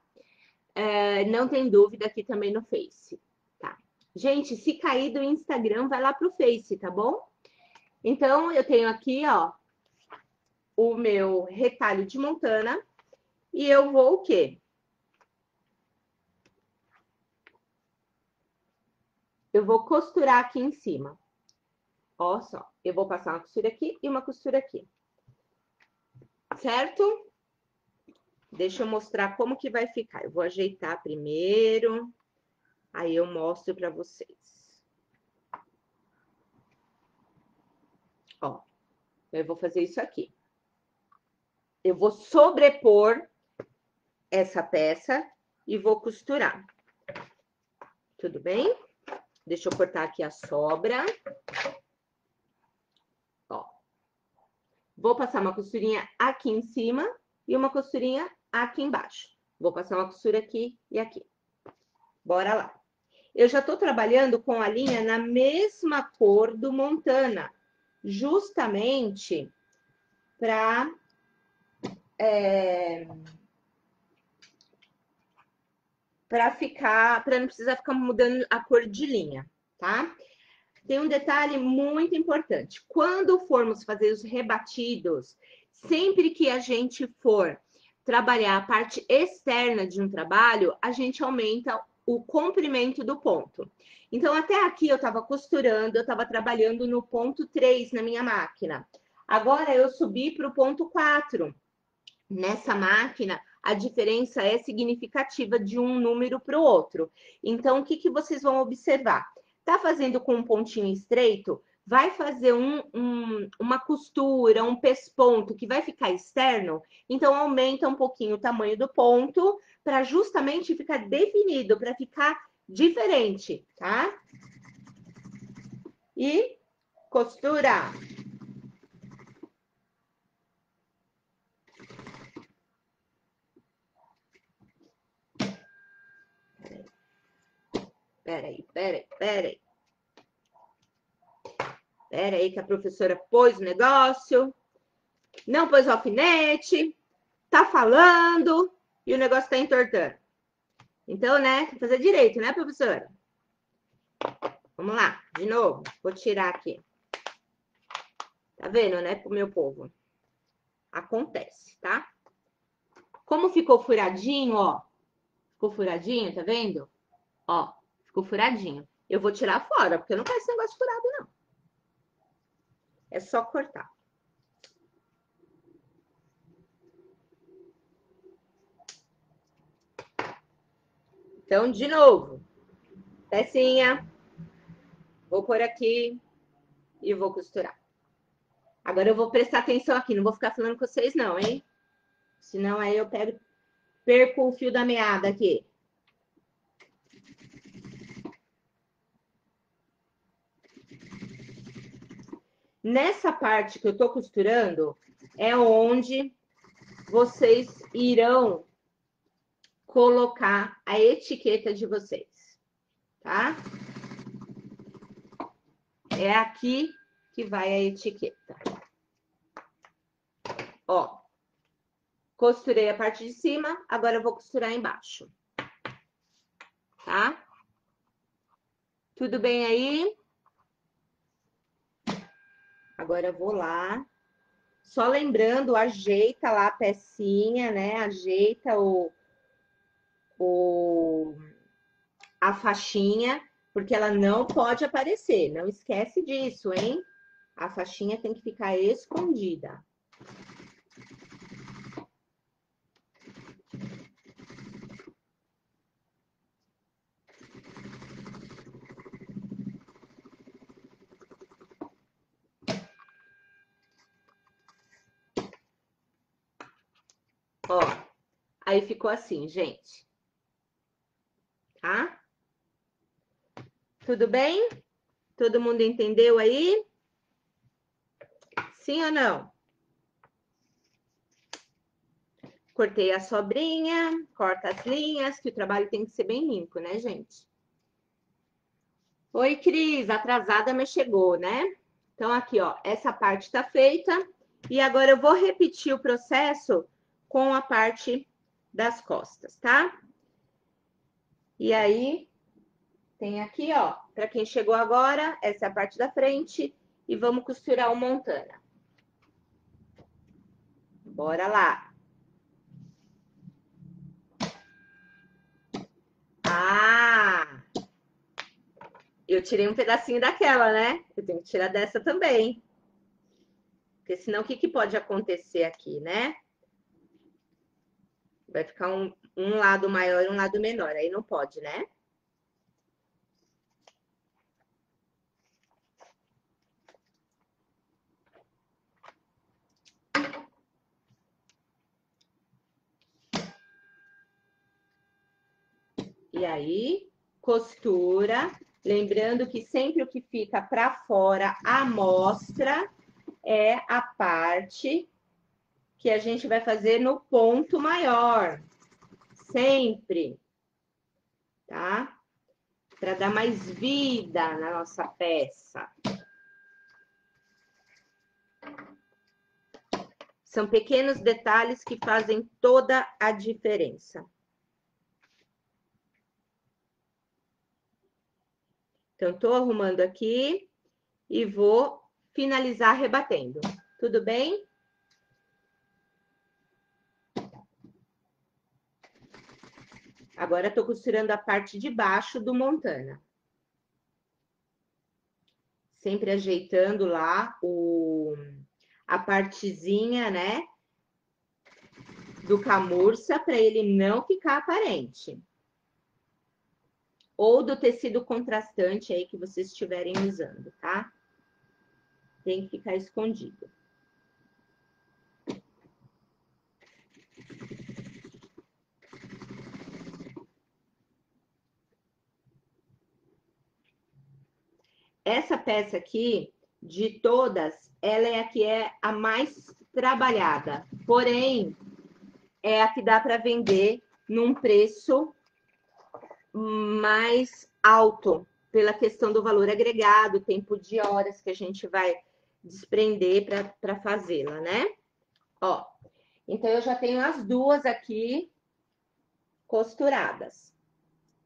Não tem dúvida aqui também no Face, tá? Gente, se cair do Instagram, vai lá pro Face, tá bom? Então, eu tenho aqui, ó, o meu retalho de Montana e eu vou o quê? Eu vou costurar aqui em cima. Ó só, eu vou passar uma costura aqui e uma costura aqui. Certo? Deixa eu mostrar como que vai ficar. Eu vou ajeitar primeiro, aí eu mostro para vocês. Ó, eu vou fazer isso aqui. Eu vou sobrepor essa peça e vou costurar. Tudo bem? Deixa eu cortar aqui a sobra. Ó. Vou passar uma costurinha aqui em cima e uma costurinha aqui embaixo. Vou passar uma costura aqui e aqui. Bora lá. Eu já tô trabalhando com a linha na mesma cor do Montana, justamente para para não precisar ficar mudando a cor de linha, tá? Tem um detalhe muito importante. Quando formos fazer os rebatidos, sempre que a gente for trabalhar a parte externa de um trabalho, a gente aumenta o comprimento do ponto. Então, até aqui eu estava costurando, eu estava trabalhando no ponto 3 na minha máquina. Agora eu subi para o ponto 4. Nessa máquina, a diferença é significativa de um número para o outro. Então, o que vocês vão observar? Tá fazendo com um pontinho estreito, vai fazer uma costura, um pesponto que vai ficar externo, então aumenta um pouquinho o tamanho do ponto para justamente ficar definido, para ficar diferente, tá? E costura. Peraí. Pera aí que a professora pôs o negócio, não pôs o alfinete, tá falando e o negócio tá entortando. Então, né, tem que fazer direito, né, professora? Vamos lá, de novo. Vou tirar aqui. Tá vendo, né, pro meu povo? Acontece, tá? Como ficou furadinho, ó. Ficou furadinho, tá vendo? Ó, ficou furadinho. Eu vou tirar fora, porque eu não quero esse negócio furado, não. É só cortar. Então, de novo. Pecinha. Vou pôr aqui e vou costurar. Agora eu vou prestar atenção aqui, não vou ficar falando com vocês não, hein? Senão aí eu perco o fio da meada aqui. Nessa parte que eu tô costurando, é onde vocês irão colocar a etiqueta de vocês, tá? É aqui que vai a etiqueta. Ó, costurei a parte de cima, agora eu vou costurar embaixo. Tá? Tudo bem aí? Agora eu vou lá. Só lembrando, ajeita lá a pecinha, né? Ajeita a faixinha, porque ela não pode aparecer. Não esquece disso, hein? A faixinha tem que ficar escondida. Ó, aí ficou assim, gente. Tá? Tudo bem? Todo mundo entendeu aí? Sim ou não? Cortei a sobrinha, corta as linhas, que o trabalho tem que ser bem limpo, né, gente? Oi, Cris, atrasada, mas chegou, né? Então, aqui, ó, essa parte tá feita. E agora eu vou repetir o processo com a parte das costas, tá? E aí, tem aqui, ó, para quem chegou agora, essa é a parte da frente. E vamos costurar o montana. Bora lá. Ah! Eu tirei um pedacinho daquela, né? Eu tenho que tirar dessa também. Porque senão o que pode acontecer aqui, né? Vai ficar um lado maior e um lado menor. Aí não pode, né? E aí, costura. Lembrando que sempre o que fica para fora à mostra é a parte que a gente vai fazer no ponto maior. Sempre. Tá? Para dar mais vida na nossa peça. São pequenos detalhes que fazem toda a diferença. Então, tô arrumando aqui e vou finalizar rebatendo. Tudo bem? Agora, tô costurando a parte de baixo do Montana. Sempre ajeitando lá a partezinha, né, do camurça, para ele não ficar aparente. Ou do tecido contrastante aí que vocês estiverem usando, tá? Tem que ficar escondido. Essa peça aqui, de todas, ela é a que é a mais trabalhada. Porém, é a que dá para vender num preço mais alto, pela questão do valor agregado, tempo de horas que a gente vai desprender para fazê-la, né? Ó, então eu já tenho as duas aqui costuradas,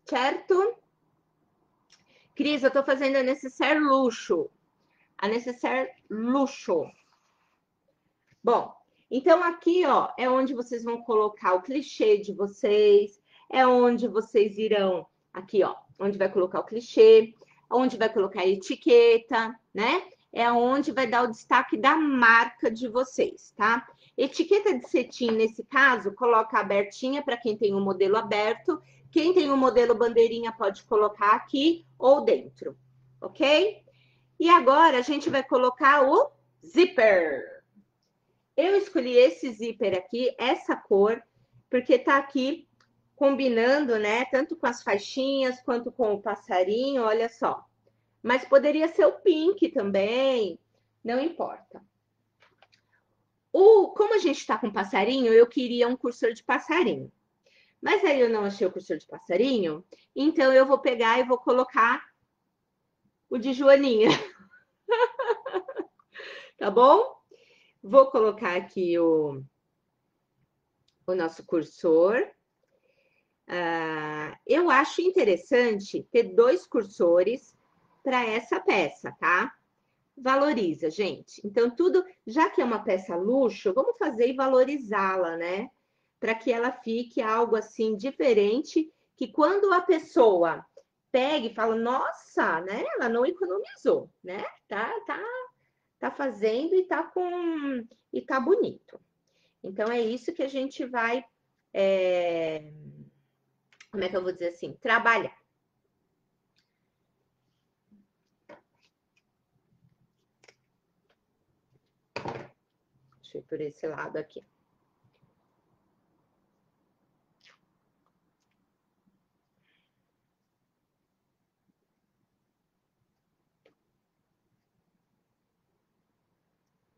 certo? Cris, eu tô fazendo a necessaire luxo. A necessaire luxo. Bom, então aqui, ó, é onde vocês vão colocar o clichê de vocês, é onde vocês irão, aqui, ó, onde vai colocar o clichê, onde vai colocar a etiqueta, né? É onde vai dar o destaque da marca de vocês, tá? Etiqueta de cetim, nesse caso, coloca abertinha para quem tem o modelo aberto. Quem tem o modelo bandeirinha pode colocar aqui ou dentro, ok? E agora a gente vai colocar o zíper. Eu escolhi esse zíper aqui, essa cor, porque tá aqui combinando, né? Tanto com as faixinhas quanto com o passarinho, olha só. Mas poderia ser o pink também, não importa. Como a gente tá com passarinho, eu queria um cursor de passarinho. Mas aí eu não achei o cursor de passarinho, então eu vou pegar e vou colocar o de joaninha. Tá bom? Vou colocar aqui o nosso cursor. Eu acho interessante ter 2 cursores para essa peça, tá? Valoriza, gente. Então, tudo, já que é uma peça luxo, vamos fazer e valorizá-la, né? Para que ela fique algo assim diferente, que quando a pessoa pega e fala, nossa, né? Ela não economizou, né? Tá fazendo e tá bonito. Então, é isso que a gente vai, como é que eu vou dizer assim? Trabalhar. Deixa eu ir por esse lado aqui.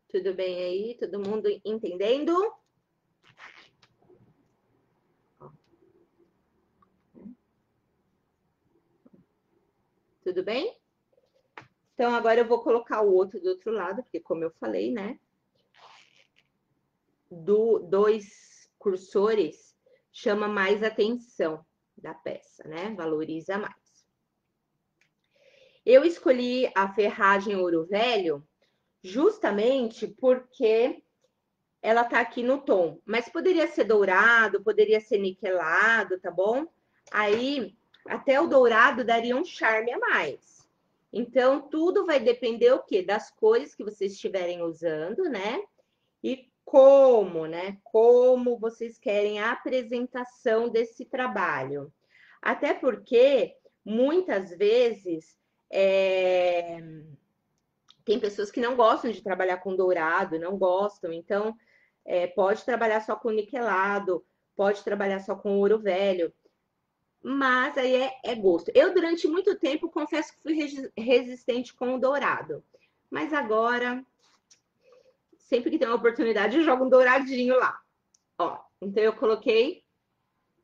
Tudo bem aí? Todo mundo entendendo? Tudo bem? Então, agora eu vou colocar o outro do outro lado, porque como eu falei, né? 2 cursores chama mais atenção da peça, né? Valoriza mais. Eu escolhi a ferragem ouro velho justamente porque ela tá aqui no tom, mas poderia ser dourado, poderia ser niquelado, tá bom? Aí, até o dourado daria um charme a mais. Então, tudo vai depender o quê? Das cores que vocês estiverem usando, né? E como, né? Como vocês querem a apresentação desse trabalho. Até porque, muitas vezes, tem pessoas que não gostam de trabalhar com dourado, não gostam, então pode trabalhar só com niquelado, pode trabalhar só com ouro velho, mas aí é gosto. Eu, durante muito tempo, confesso que fui resistente com o dourado, mas agora, sempre que tem uma oportunidade, eu jogo um douradinho lá. Ó, então eu coloquei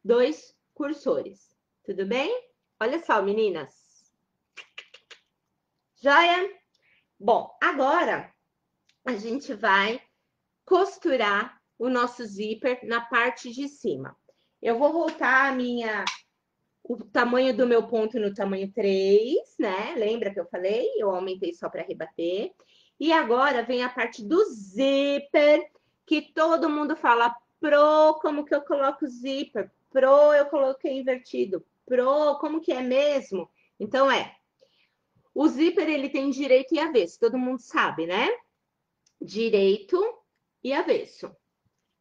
2 cursores, tudo bem? Olha só, meninas. Joia? Bom, agora a gente vai costurar o nosso zíper na parte de cima. Eu vou voltar o tamanho do meu ponto no tamanho 3, né? Lembra que eu falei? Eu aumentei só para rebater. E agora vem a parte do zíper, que todo mundo fala, Pro, como que eu coloco o zíper? Pro, eu coloquei invertido. Pro, como que é mesmo? Então, o zíper, ele tem direito e avesso, todo mundo sabe, né? Direito e avesso.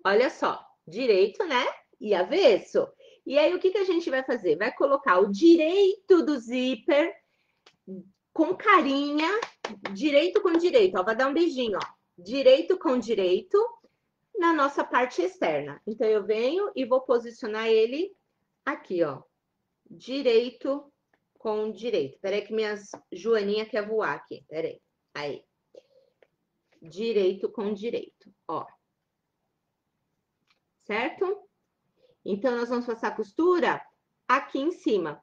Olha só, direito, né? E avesso. E aí, o que a gente vai fazer? Vai colocar o direito do zíper com carinha, direito com direito. Ó, vai dar um beijinho, ó. Direito com direito na nossa parte externa. Então, eu venho e vou posicionar ele aqui, ó. Direito com direito. Peraí que minhas joaninha quer voar aqui. Peraí. Aí. Direito com direito, ó. Certo? Então, nós vamos passar a costura aqui em cima.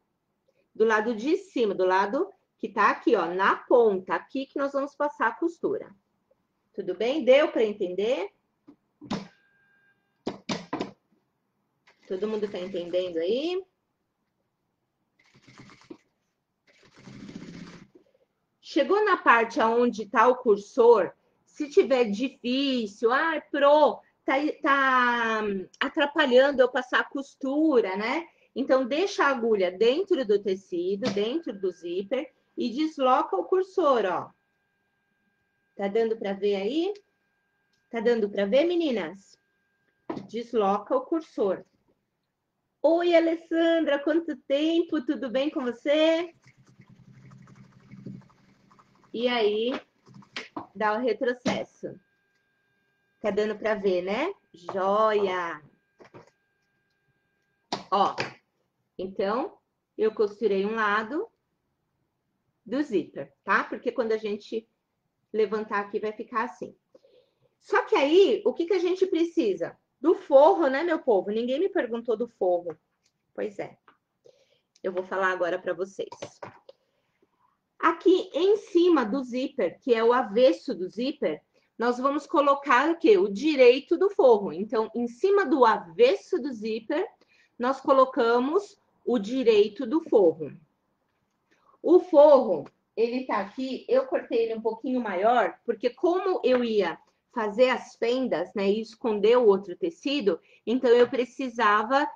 Do lado de cima, do lado que tá aqui, ó, na ponta. Aqui que nós vamos passar a costura. Tudo bem? Deu para entender? Todo mundo tá entendendo aí? Chegou na parte onde tá o cursor, se tiver difícil, Pro, tá atrapalhando eu passar a costura, né? Então, deixa a agulha dentro do tecido, dentro do zíper, e desloca o cursor, ó. Tá dando para ver aí? Tá dando para ver, meninas? Desloca o cursor. Oi, Alessandra, quanto tempo? Tudo bem com você? E aí, dá o retrocesso. Tá dando para ver, né? Joia! Ó, então, eu costurei um lado do zíper, tá? Porque quando a gente levantar aqui, vai ficar assim. Só que aí, o que a gente precisa? Do forro, né, meu povo? Ninguém me perguntou do forro. Pois é. Eu vou falar agora para vocês. Aqui em cima do zíper, que é o avesso do zíper, nós vamos colocar o quê? O direito do forro. Então, em cima do avesso do zíper, nós colocamos o direito do forro. O forro, ele tá aqui, eu cortei ele um pouquinho maior, porque como eu ia fazer as fendas, né, e esconder o outro tecido, então eu precisava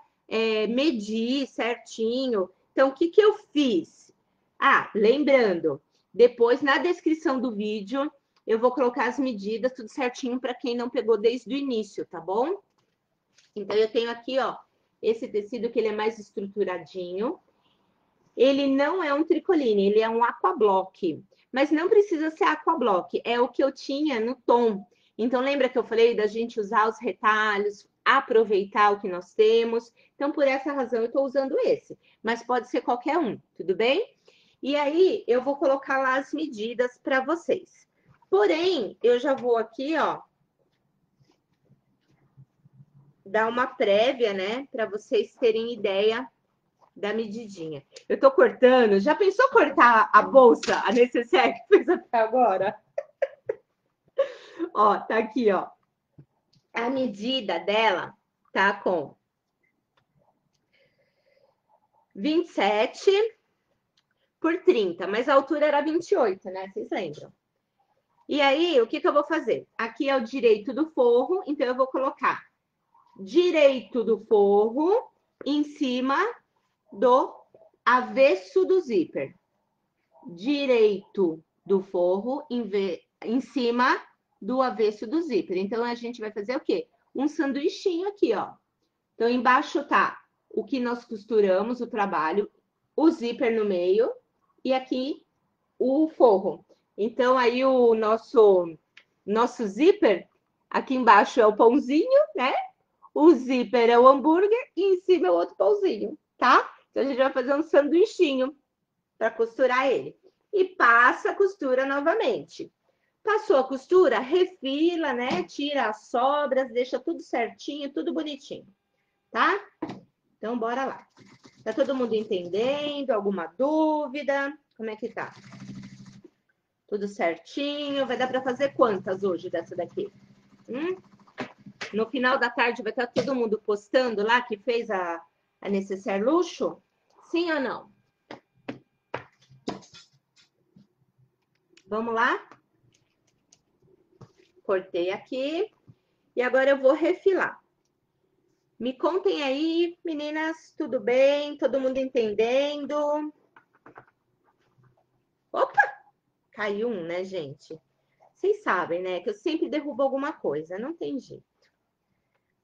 medir certinho. Então, o que eu fiz? Lembrando, depois na descrição do vídeo, eu vou colocar as medidas tudo certinho para quem não pegou desde o início, tá bom? Então, eu tenho aqui, ó, esse tecido que ele é mais estruturadinho. Ele não é um tricoline, ele é um aquablock. Mas não precisa ser aquablock, é o que eu tinha no tom. Então, lembra que eu falei da gente usar os retalhos, aproveitar o que nós temos? Então, por essa razão, eu estou usando esse. Mas pode ser qualquer um, tudo bem? E aí, eu vou colocar lá as medidas para vocês. Porém, eu já vou aqui, ó, dar uma prévia, né? Para vocês terem ideia da medidinha. Eu tô cortando. Já pensou cortar a bolsa, a necessaire que fez até agora? Ó, tá aqui, ó. A medida dela tá com 27 por 30, mas a altura era 28, né? Vocês lembram? E aí, o que eu vou fazer? Aqui é o direito do forro, então eu vou colocar direito do forro em cima do avesso do zíper. Direito do forro em cima do avesso do zíper. Então, a gente vai fazer o quê? Um sanduichinho aqui, ó. Então, embaixo tá o que nós costuramos, o trabalho, o zíper no meio e aqui o forro. Então, aí o nosso zíper, aqui embaixo é o pãozinho, né? O zíper é o hambúrguer e em cima é o outro pãozinho, tá? Então, a gente vai fazer um sanduichinho para costurar ele. E passa a costura novamente. Passou a costura, refila, né? Tira as sobras, deixa tudo certinho, tudo bonitinho, tá? Então, bora lá. Tá todo mundo entendendo? Alguma dúvida? Como é que tá? Tudo certinho? Vai dar para fazer quantas hoje dessa daqui? No final da tarde vai estar todo mundo postando lá que fez a necessaire luxo? Sim ou não? Vamos lá? Cortei aqui. E agora eu vou refilar. Me contem aí, meninas, tudo bem? Todo mundo entendendo? Opa! Caiu um, né, gente? Vocês sabem, né, que eu sempre derrubo alguma coisa, não tem jeito.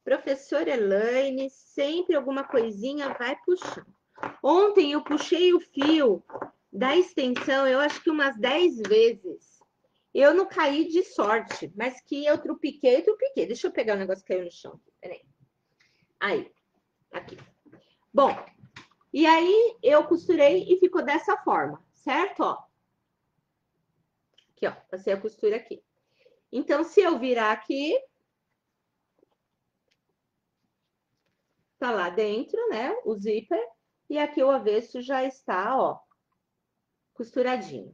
Professora Elaine, sempre alguma coisinha vai puxando. Ontem eu puxei o fio da extensão, eu acho que umas 10 vezes. Eu não caí de sorte, mas que eu trupiquei. Deixa eu pegar o negócio que caiu no chão. Peraí. Aí, aqui. Bom, e aí eu costurei e ficou dessa forma, certo? Ó. Aqui, ó, passei a costura aqui. Então, se eu virar aqui, tá lá dentro, né, o zíper, e aqui o avesso já está, ó, costuradinho.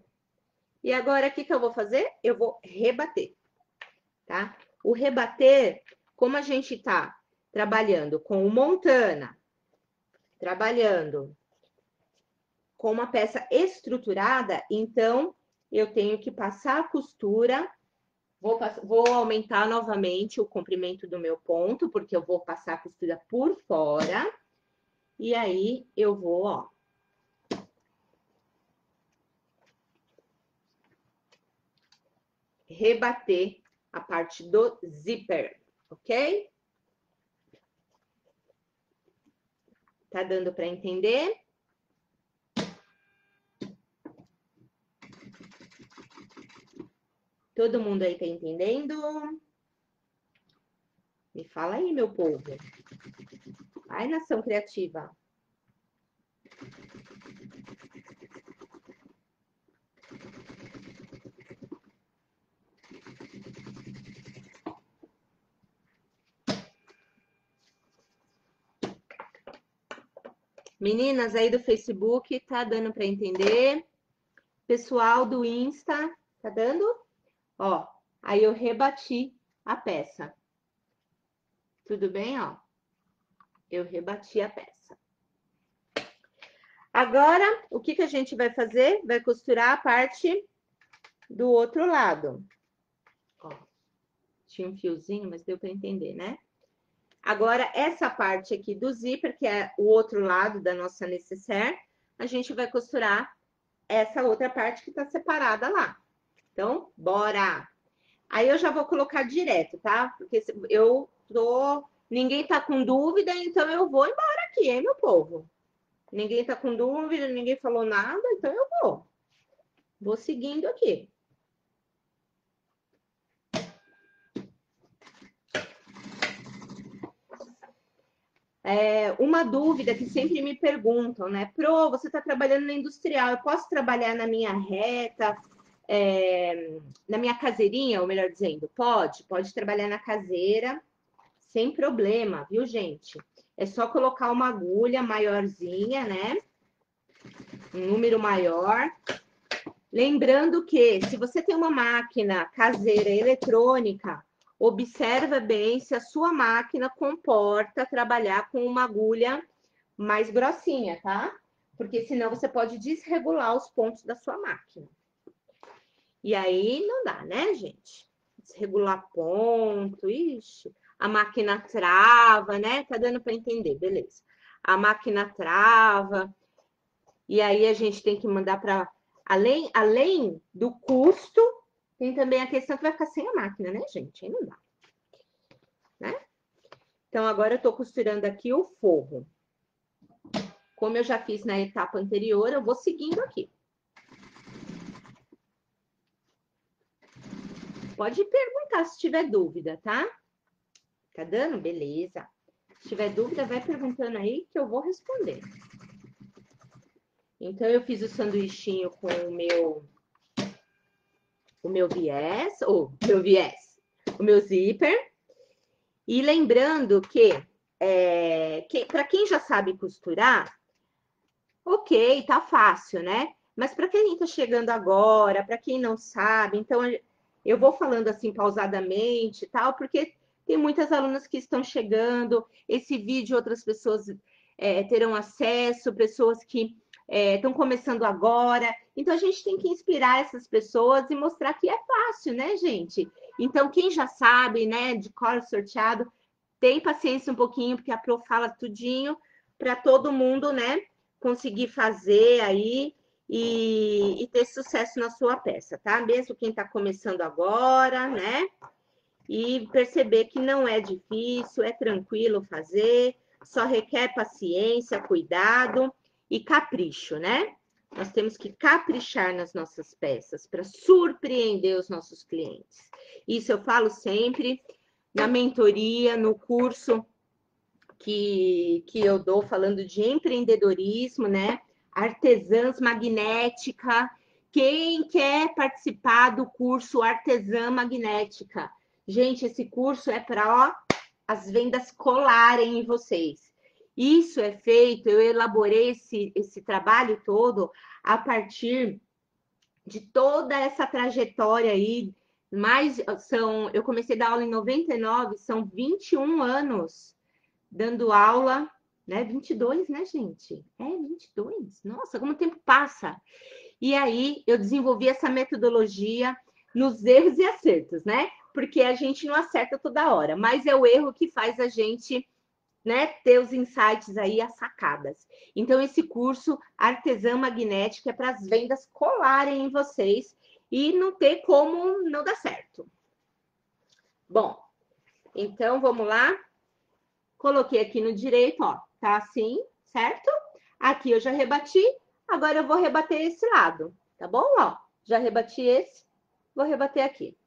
E agora, o que que eu vou fazer? Eu vou rebater, tá? O rebater, como a gente tá trabalhando com o montana, trabalhando com uma peça estruturada, então eu tenho que passar a costura, vou aumentar novamente o comprimento do meu ponto, porque eu vou passar a costura por fora, e aí eu vou, ó, rebater a parte do zíper, ok? Tá dando para entender? Todo mundo aí tá entendendo? Me fala aí, meu povo. Ai, nação criativa. Meninas aí do Facebook, tá dando para entender? Pessoal do Insta, tá dando? Ó, aí eu rebati a peça. Tudo bem, ó? Eu rebati a peça. Agora, o que que a gente vai fazer? Vai costurar a parte do outro lado. Ó, tinha um fiozinho, mas deu para entender, né? Agora, essa parte aqui do zíper, que é o outro lado da nossa necessaire, a gente vai costurar essa outra parte que tá separada lá. Então, bora! Aí eu já vou colocar direto, tá? Porque eu tô... Ninguém tá com dúvida, então eu vou embora aqui, hein, meu povo? Ninguém tá com dúvida, ninguém falou nada, então eu vou. Vou seguindo aqui. Uma dúvida que sempre me perguntam, né? Pro, você está trabalhando na industrial, eu posso trabalhar na minha reta, na minha caseirinha, ou melhor dizendo, pode trabalhar na caseira, sem problema, viu, gente? É só colocar uma agulha maiorzinha, né? Um número maior. Lembrando que, se você tem uma máquina caseira eletrônica, observa bem se a sua máquina comporta trabalhar com uma agulha mais grossinha, tá? Porque senão você pode desregular os pontos da sua máquina. E aí não dá, né, gente? Desregular ponto, ixi, a máquina trava, né? Tá dando para entender, beleza. A máquina trava, e aí a gente tem que mandar para... Além do custo, tem também a questão que vai ficar sem a máquina, né, gente? Aí não dá. Né? Então, agora eu tô costurando aqui o forro. Como eu já fiz na etapa anterior, eu vou seguindo aqui. Pode perguntar se tiver dúvida, tá? Tá dando? Beleza. Se tiver dúvida, vai perguntando aí que eu vou responder. Então, eu fiz o sanduichinho com o meu zíper. E lembrando que para quem já sabe costurar, ok, tá fácil, né? Mas para quem tá chegando agora, para quem não sabe, então eu vou falando assim pausadamente e tal, porque Tem muitas alunas que estão chegando, esse vídeo outras pessoas terão acesso, pessoas que estão começando agora. Então, a gente tem que inspirar essas pessoas e mostrar que é fácil, né, gente? Então, quem já sabe, né, de cor sorteado, tem paciência um pouquinho, porque a Pro fala tudinho para todo mundo, né, conseguir fazer aí e ter sucesso na sua peça, tá? Mesmo quem está começando agora, né? E perceber que não é difícil, é tranquilo fazer, só requer paciência, cuidado e capricho, né? Nós temos que caprichar nas nossas peças para surpreender os nossos clientes. Isso eu falo sempre na mentoria, no curso que eu dou falando de empreendedorismo, né? Artesãs Magnética. Quem quer participar do curso Artesã Magnética? Gente, esse curso é para as vendas colarem em vocês. Isso é feito, eu elaborei esse trabalho todo a partir de toda essa trajetória aí. Eu comecei a dar aula em 99, são 21 anos dando aula, né? 22, né, gente? 22. Nossa, como o tempo passa. E aí eu desenvolvi essa metodologia nos erros e acertos, né? Porque a gente não acerta toda hora, mas é o erro que faz a gente, né, ter os insights aí, as sacadas. Então, esse curso Artesã Magnética é para as vendas colarem em vocês e não ter como não dar certo. Bom, então vamos lá. Coloquei aqui no direito, ó, tá assim, certo? Aqui eu já rebati, agora eu vou rebater esse lado, tá bom? Ó, já rebati esse, vou rebater aqui.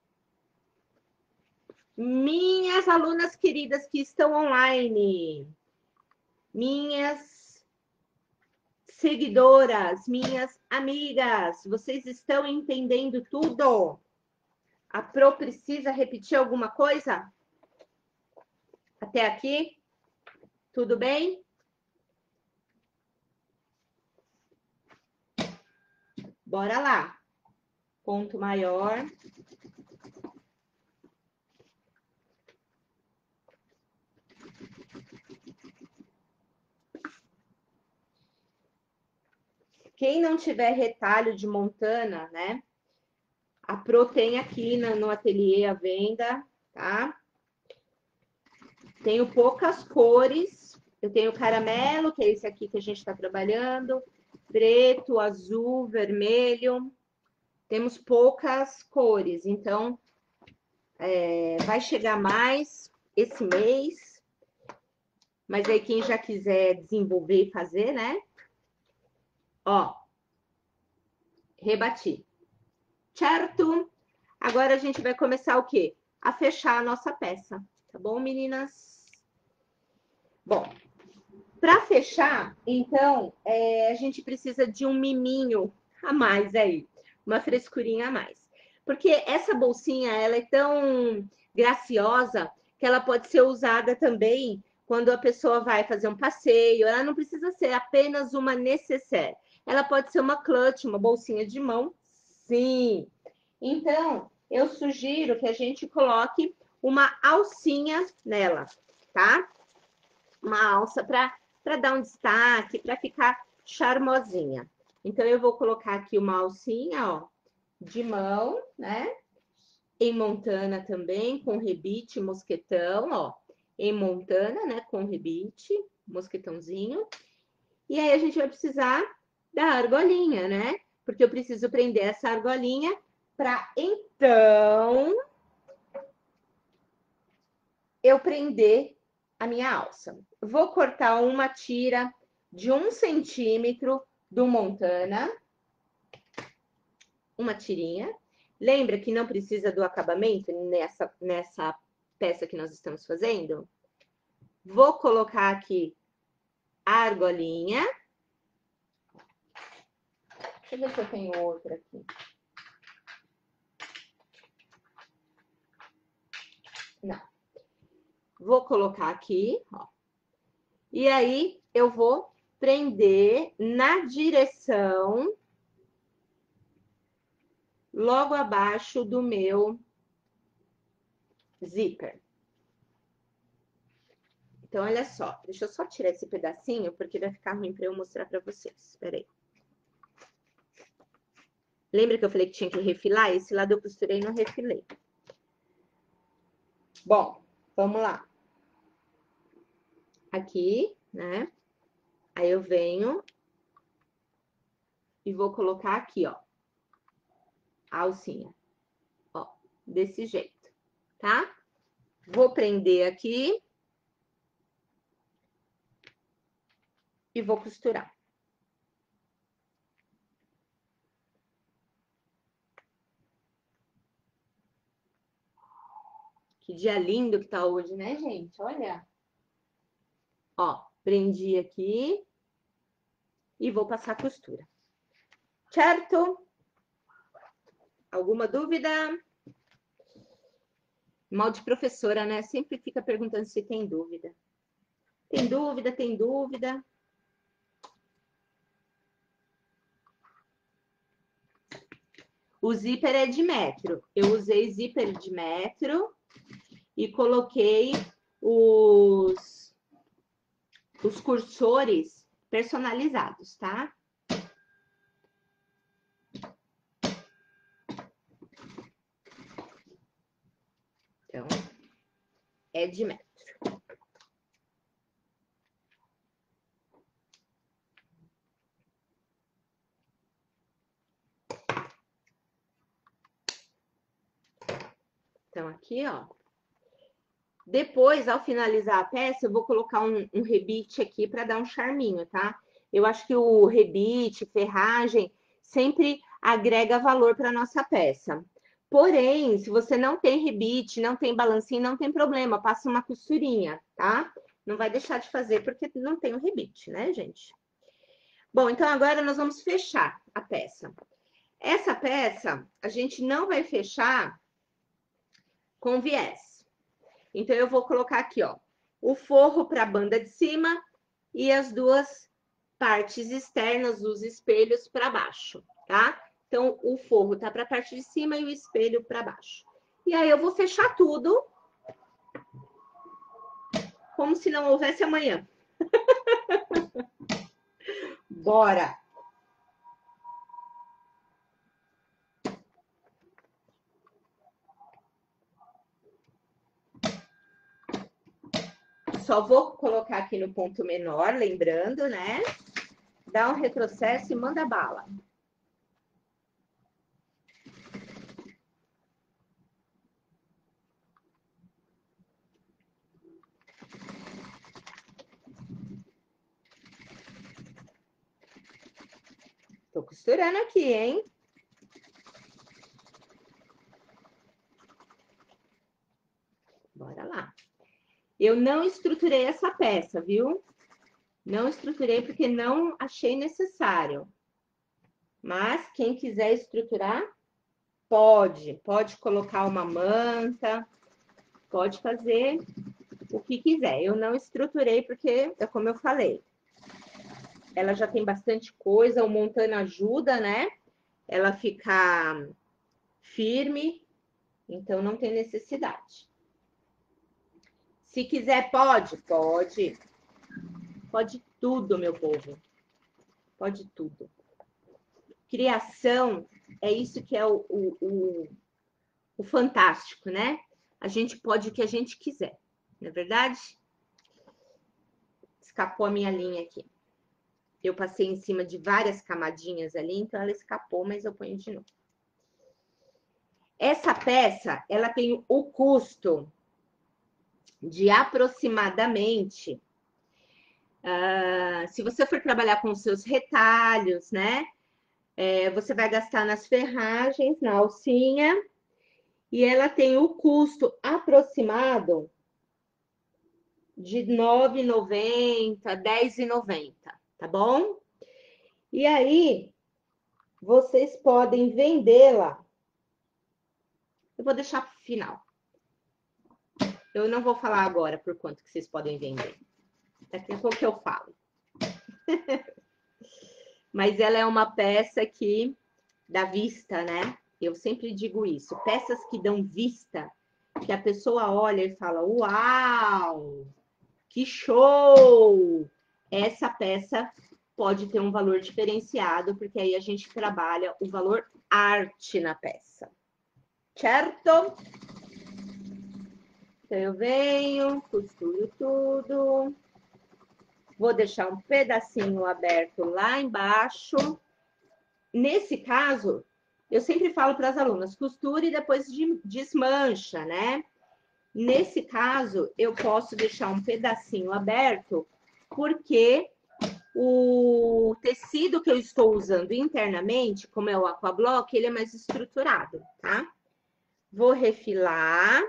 Minhas alunas queridas que estão online, minhas seguidoras, minhas amigas, vocês estão entendendo tudo? A Pro precisa repetir alguma coisa? Até aqui? Tudo bem? Bora lá. Ponto maior. Quem não tiver retalho de montana, né? A Pro tem aqui no ateliê à venda, tá? Tenho poucas cores. Eu tenho caramelo, que é esse aqui que a gente está trabalhando. Preto, azul, vermelho. Temos poucas cores, então vai chegar mais esse mês. Mas aí quem já quiser desenvolver e fazer, né? Ó, rebati. Certo? Agora a gente vai começar o quê? A fechar a nossa peça. Tá bom, meninas? Bom, para fechar, então, a gente precisa de um miminho a mais aí. Uma frescurinha a mais. Porque essa bolsinha, ela é tão graciosa que ela pode ser usada também quando a pessoa vai fazer um passeio. Ela não precisa ser apenas uma nécessaire. Ela pode ser uma clutch, uma bolsinha de mão. Sim. Então, eu sugiro que a gente coloque uma alcinha nela, tá? Uma alça para dar um destaque, para ficar charmosinha. Então, eu vou colocar aqui uma alcinha, ó, de mão, né? Em montana também, com rebite, mosquetão, ó. Em montana, né? Com rebite, mosquetãozinho. E aí, a gente vai precisar da argolinha, né? Porque eu preciso prender essa argolinha para então eu prender a minha alça. Vou cortar uma tira de 1 centímetro do montana, uma tirinha. Lembra que não precisa do acabamento nessa peça que nós estamos fazendo? Vou colocar aqui a argolinha. Deixa eu ver se eu tenho outra aqui. Não. Vou colocar aqui, ó. E aí, eu vou prender na direção logo abaixo do meu zíper. Então, olha só. Deixa eu só tirar esse pedacinho, porque vai ficar ruim para eu mostrar para vocês. Espera aí. Lembra que eu falei que tinha que refilar? Esse lado eu costurei e não refilei. Bom, vamos lá. Aqui, né? Aí eu venho e vou colocar aqui, ó. A alcinha. Ó, desse jeito, tá? Vou prender aqui. E vou costurar. Que dia lindo que tá hoje, né, gente? Olha. Ó, prendi aqui e vou passar a costura. Certo? Alguma dúvida? Mal de professora, né? Sempre fica perguntando se tem dúvida. Tem dúvida, tem dúvida. O zíper é de metro. Eu usei zíper de metro e coloquei os cursores personalizados, tá? Então, é de metro. Então, aqui, ó. Depois, ao finalizar a peça, eu vou colocar um rebite aqui para dar um charminho, tá? Eu acho que o rebite, ferragem, sempre agrega valor para nossa peça. Porém, se você não tem rebite, não tem balancinho, não tem problema, passa uma costurinha, tá? Não vai deixar de fazer porque não tem o rebite, né, gente? Bom, então agora nós vamos fechar a peça. Essa peça, a gente não vai fechar com viés. Então, eu vou colocar aqui, ó, o forro para a banda de cima e as duas partes externas, os espelhos para baixo, tá? Então, o forro tá para a parte de cima e o espelho para baixo. E aí, eu vou fechar tudo como se não houvesse amanhã. Bora! Só vou colocar aqui no ponto menor, lembrando, né? Dá um retrocesso e manda bala. Tô costurando aqui, hein? Bora lá. Eu não estruturei essa peça, viu? Não estruturei porque não achei necessário. Mas quem quiser estruturar, pode. Pode colocar uma manta, pode fazer o que quiser. Eu não estruturei porque, é como eu falei, ela já tem bastante coisa, o montano ajuda, né? Ela ficar firme, então não tem necessidade. Se quiser, pode? Pode. Pode tudo, meu povo. Pode tudo. Criação é isso que é o fantástico, né? A gente pode o que a gente quiser, não é verdade? Escapou a minha linha aqui. Eu passei em cima de várias camadinhas ali, então ela escapou, mas eu ponho de novo. Essa peça, ela tem o custo de aproximadamente, se você for trabalhar com os seus retalhos, né? Você vai gastar nas ferragens, na alcinha, e ela tem o custo aproximado de R$ 9,90, R$ 10,90, tá bom? E aí, vocês podem vendê-la. Eu vou deixar para o final. Eu não vou falar agora por quanto que vocês podem vender. Daqui a pouco eu falo. Mas ela é uma peça que dá vista, né? Eu sempre digo isso. Peças que dão vista, que a pessoa olha e fala, uau! Que show! Essa peça pode ter um valor diferenciado, porque aí a gente trabalha o valor arte na peça. Certo? Então, eu venho, costuro tudo. Vou deixar um pedacinho aberto lá embaixo. Nesse caso, eu sempre falo para as alunas, costure e depois desmancha, né? Nesse caso, eu posso deixar um pedacinho aberto, porque o tecido que eu estou usando internamente, como é o Aquablock, ele é mais estruturado, tá? Vou refilar.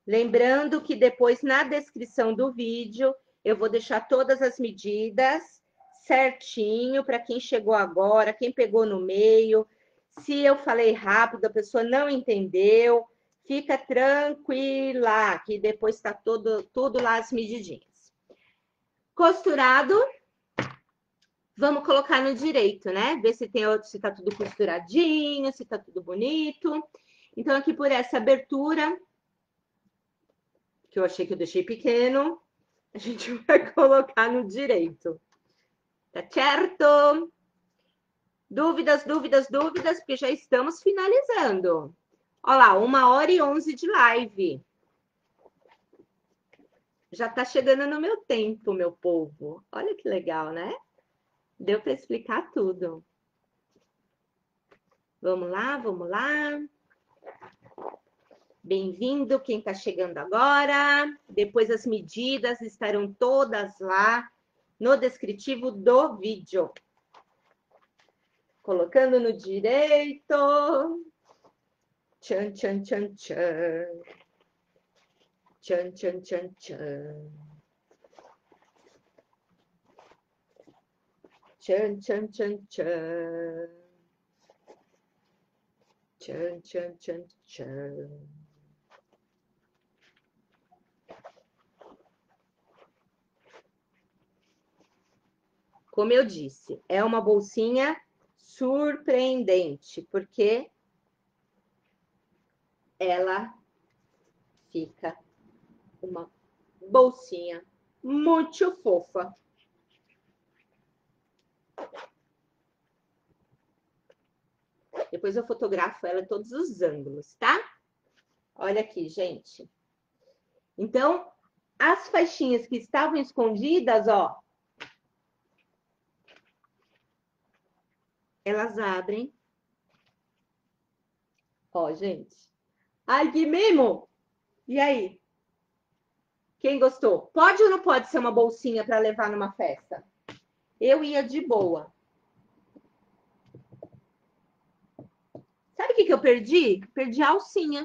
Lembrando que depois, na descrição do vídeo, eu vou deixar todas as medidas certinho para quem chegou agora, quem pegou no meio. Se eu falei rápido, a pessoa não entendeu, fica tranquila, que depois está tudo lá as medidinhas. Costurado, vamos colocar no direito, né? Ver se se tá tudo costuradinho, se tá tudo bonito. Então, aqui por essa abertura, que eu achei que eu deixei pequeno, a gente vai colocar no direito. Tá certo? Dúvidas, dúvidas, dúvidas, porque já estamos finalizando. Olha lá, 1h11 de live. Já tá chegando no meu tempo, meu povo. Olha que legal, né? Deu para explicar tudo. Vamos lá, vamos lá. Bem-vindo quem está chegando agora. Depois as medidas estarão todas lá no descritivo do vídeo. Colocando no direito. Tchan, tchan, tchan, tchan. Tchan, tchan, tchan, tchan. Tchan, tchan, tchan, tchan. Tchan, tchan, tchan, tchan. Como eu disse, é uma bolsinha surpreendente, porque ela fica uma bolsinha muito fofa. Depois eu fotografo ela em todos os ângulos, tá? Olha aqui, gente. Então, as faixinhas que estavam escondidas, ó, elas abrem. Ó, gente. Ai, que mimo! E aí? Quem gostou? Pode ou não pode ser uma bolsinha para levar numa festa? Eu ia de boa. Sabe o que eu perdi? Perdi a alcinha.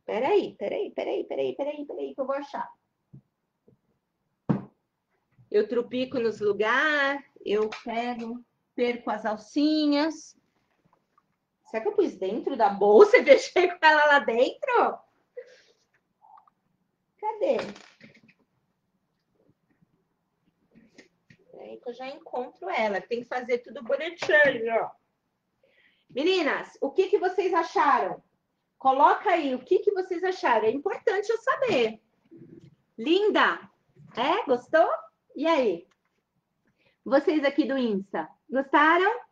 Peraí, que eu vou achar. Eu trupico nos lugares, eu perco as alcinhas. Será que eu pus dentro da bolsa e deixei com ela lá dentro? Cadê? É aí que eu já encontro ela. Tem que fazer tudo bonitinho, ó. Meninas, o que vocês acharam? Coloca aí o que vocês acharam. É importante eu saber. Linda? É? Gostou? E aí? Vocês aqui do Insta, gostaram?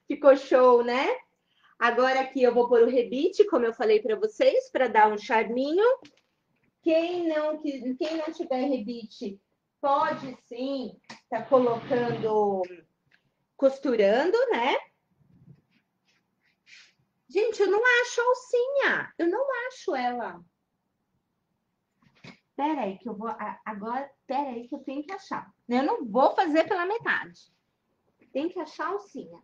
Ficou show, né? Agora aqui eu vou pôr o rebite, como eu falei para vocês, para dar um charminho. Quem não tiver rebite, pode sim tá colocando, costurando, né? Gente, eu não acho a alcinha. Eu não acho ela. Peraí, que eu vou. Agora, peraí, que eu tenho que achar. Eu não vou fazer pela metade. Tem que achar a alcinha.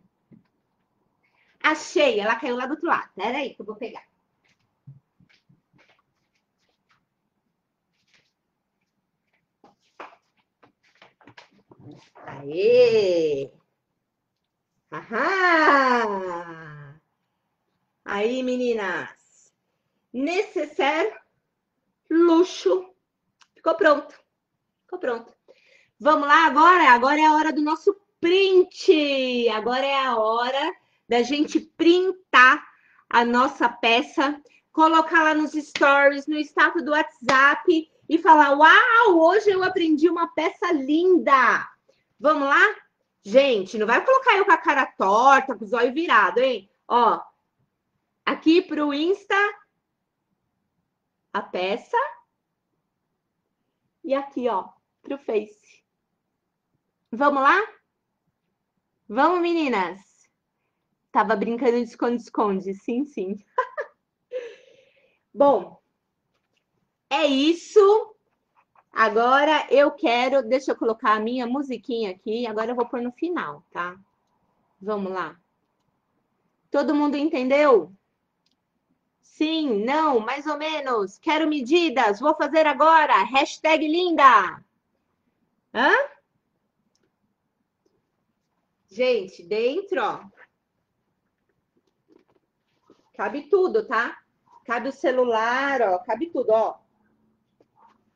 Achei, ela caiu lá do outro lado. Peraí, que eu vou pegar. Aê! Aham! Aí, meninas. Necessaire, luxo. Ficou pronto. Ficou pronto. Vamos lá agora? Agora é a hora do nosso print. Agora é a hora da gente printar a nossa peça colocar lá nos stories, no status do WhatsApp e falar: uau, hoje eu aprendi uma peça linda. Vamos lá? Gente, não vai colocar eu com a cara torta, com os olhos virados, hein? Ó, aqui pro Insta, a peça. E aqui, ó, pro Face. Vamos lá? Vamos, meninas? Tava brincando de esconde-esconde, sim, sim. Bom, é isso. Agora eu quero... Deixa eu colocar a minha musiquinha aqui. Agora eu vou pôr no final, tá? Vamos lá. Todo mundo entendeu? Sim, não, mais ou menos. Quero medidas. Vou fazer agora. Hashtag linda. Hã? Gente, dentro, ó. Cabe tudo, tá? Cabe o celular, ó. Cabe tudo, ó.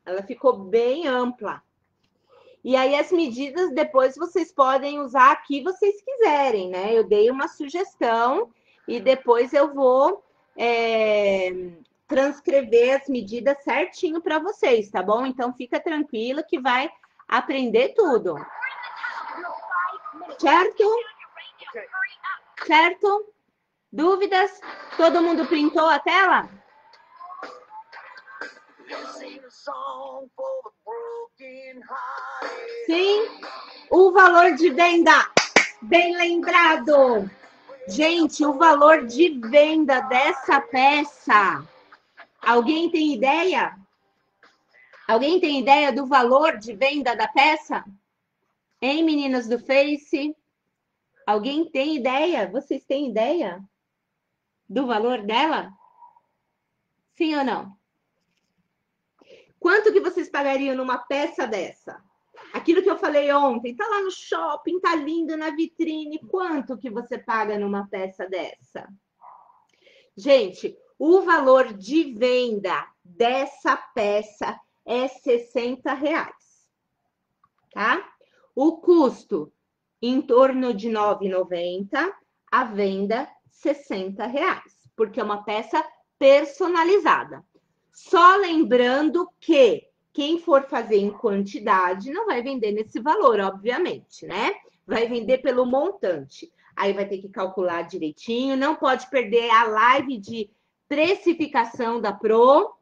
Ela ficou bem ampla. E aí as medidas depois vocês podem usar aqui vocês quiserem, né? Eu dei uma sugestão e depois eu vou transcrever as medidas certinho para vocês, tá bom? Então fica tranquila que vai aprender tudo. Certo? Certo? Dúvidas? Todo mundo printou a tela? Sim, o valor de venda, bem lembrado. Gente, o valor de venda dessa peça, alguém tem ideia? Alguém tem ideia do valor de venda da peça? Hein, meninas do Face? Alguém tem ideia? Vocês têm ideia do valor dela? Sim ou não? Quanto que vocês pagariam numa peça dessa? Aquilo que eu falei ontem, tá lá no shopping, tá lindo na vitrine. Quanto que você paga numa peça dessa? Gente, o valor de venda dessa peça é R$60, tá? O custo em torno de R$ 9,90, a venda R$60, porque é uma peça personalizada. Só lembrando que quem for fazer em quantidade não vai vender nesse valor, obviamente, né? Vai vender pelo montante. Aí vai ter que calcular direitinho. Não pode perder a live de precificação da Pro.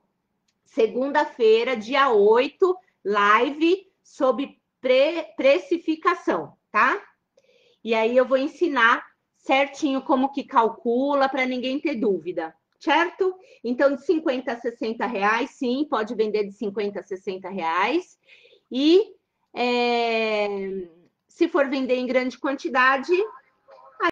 Segunda-feira, dia 8, live sobre precificação, tá? E aí eu vou ensinar certinho como que calcula para ninguém ter dúvida. Certo? Então, de 50 a 60 reais, sim, pode vender de 50 a 60 reais. E se for vender em grande quantidade,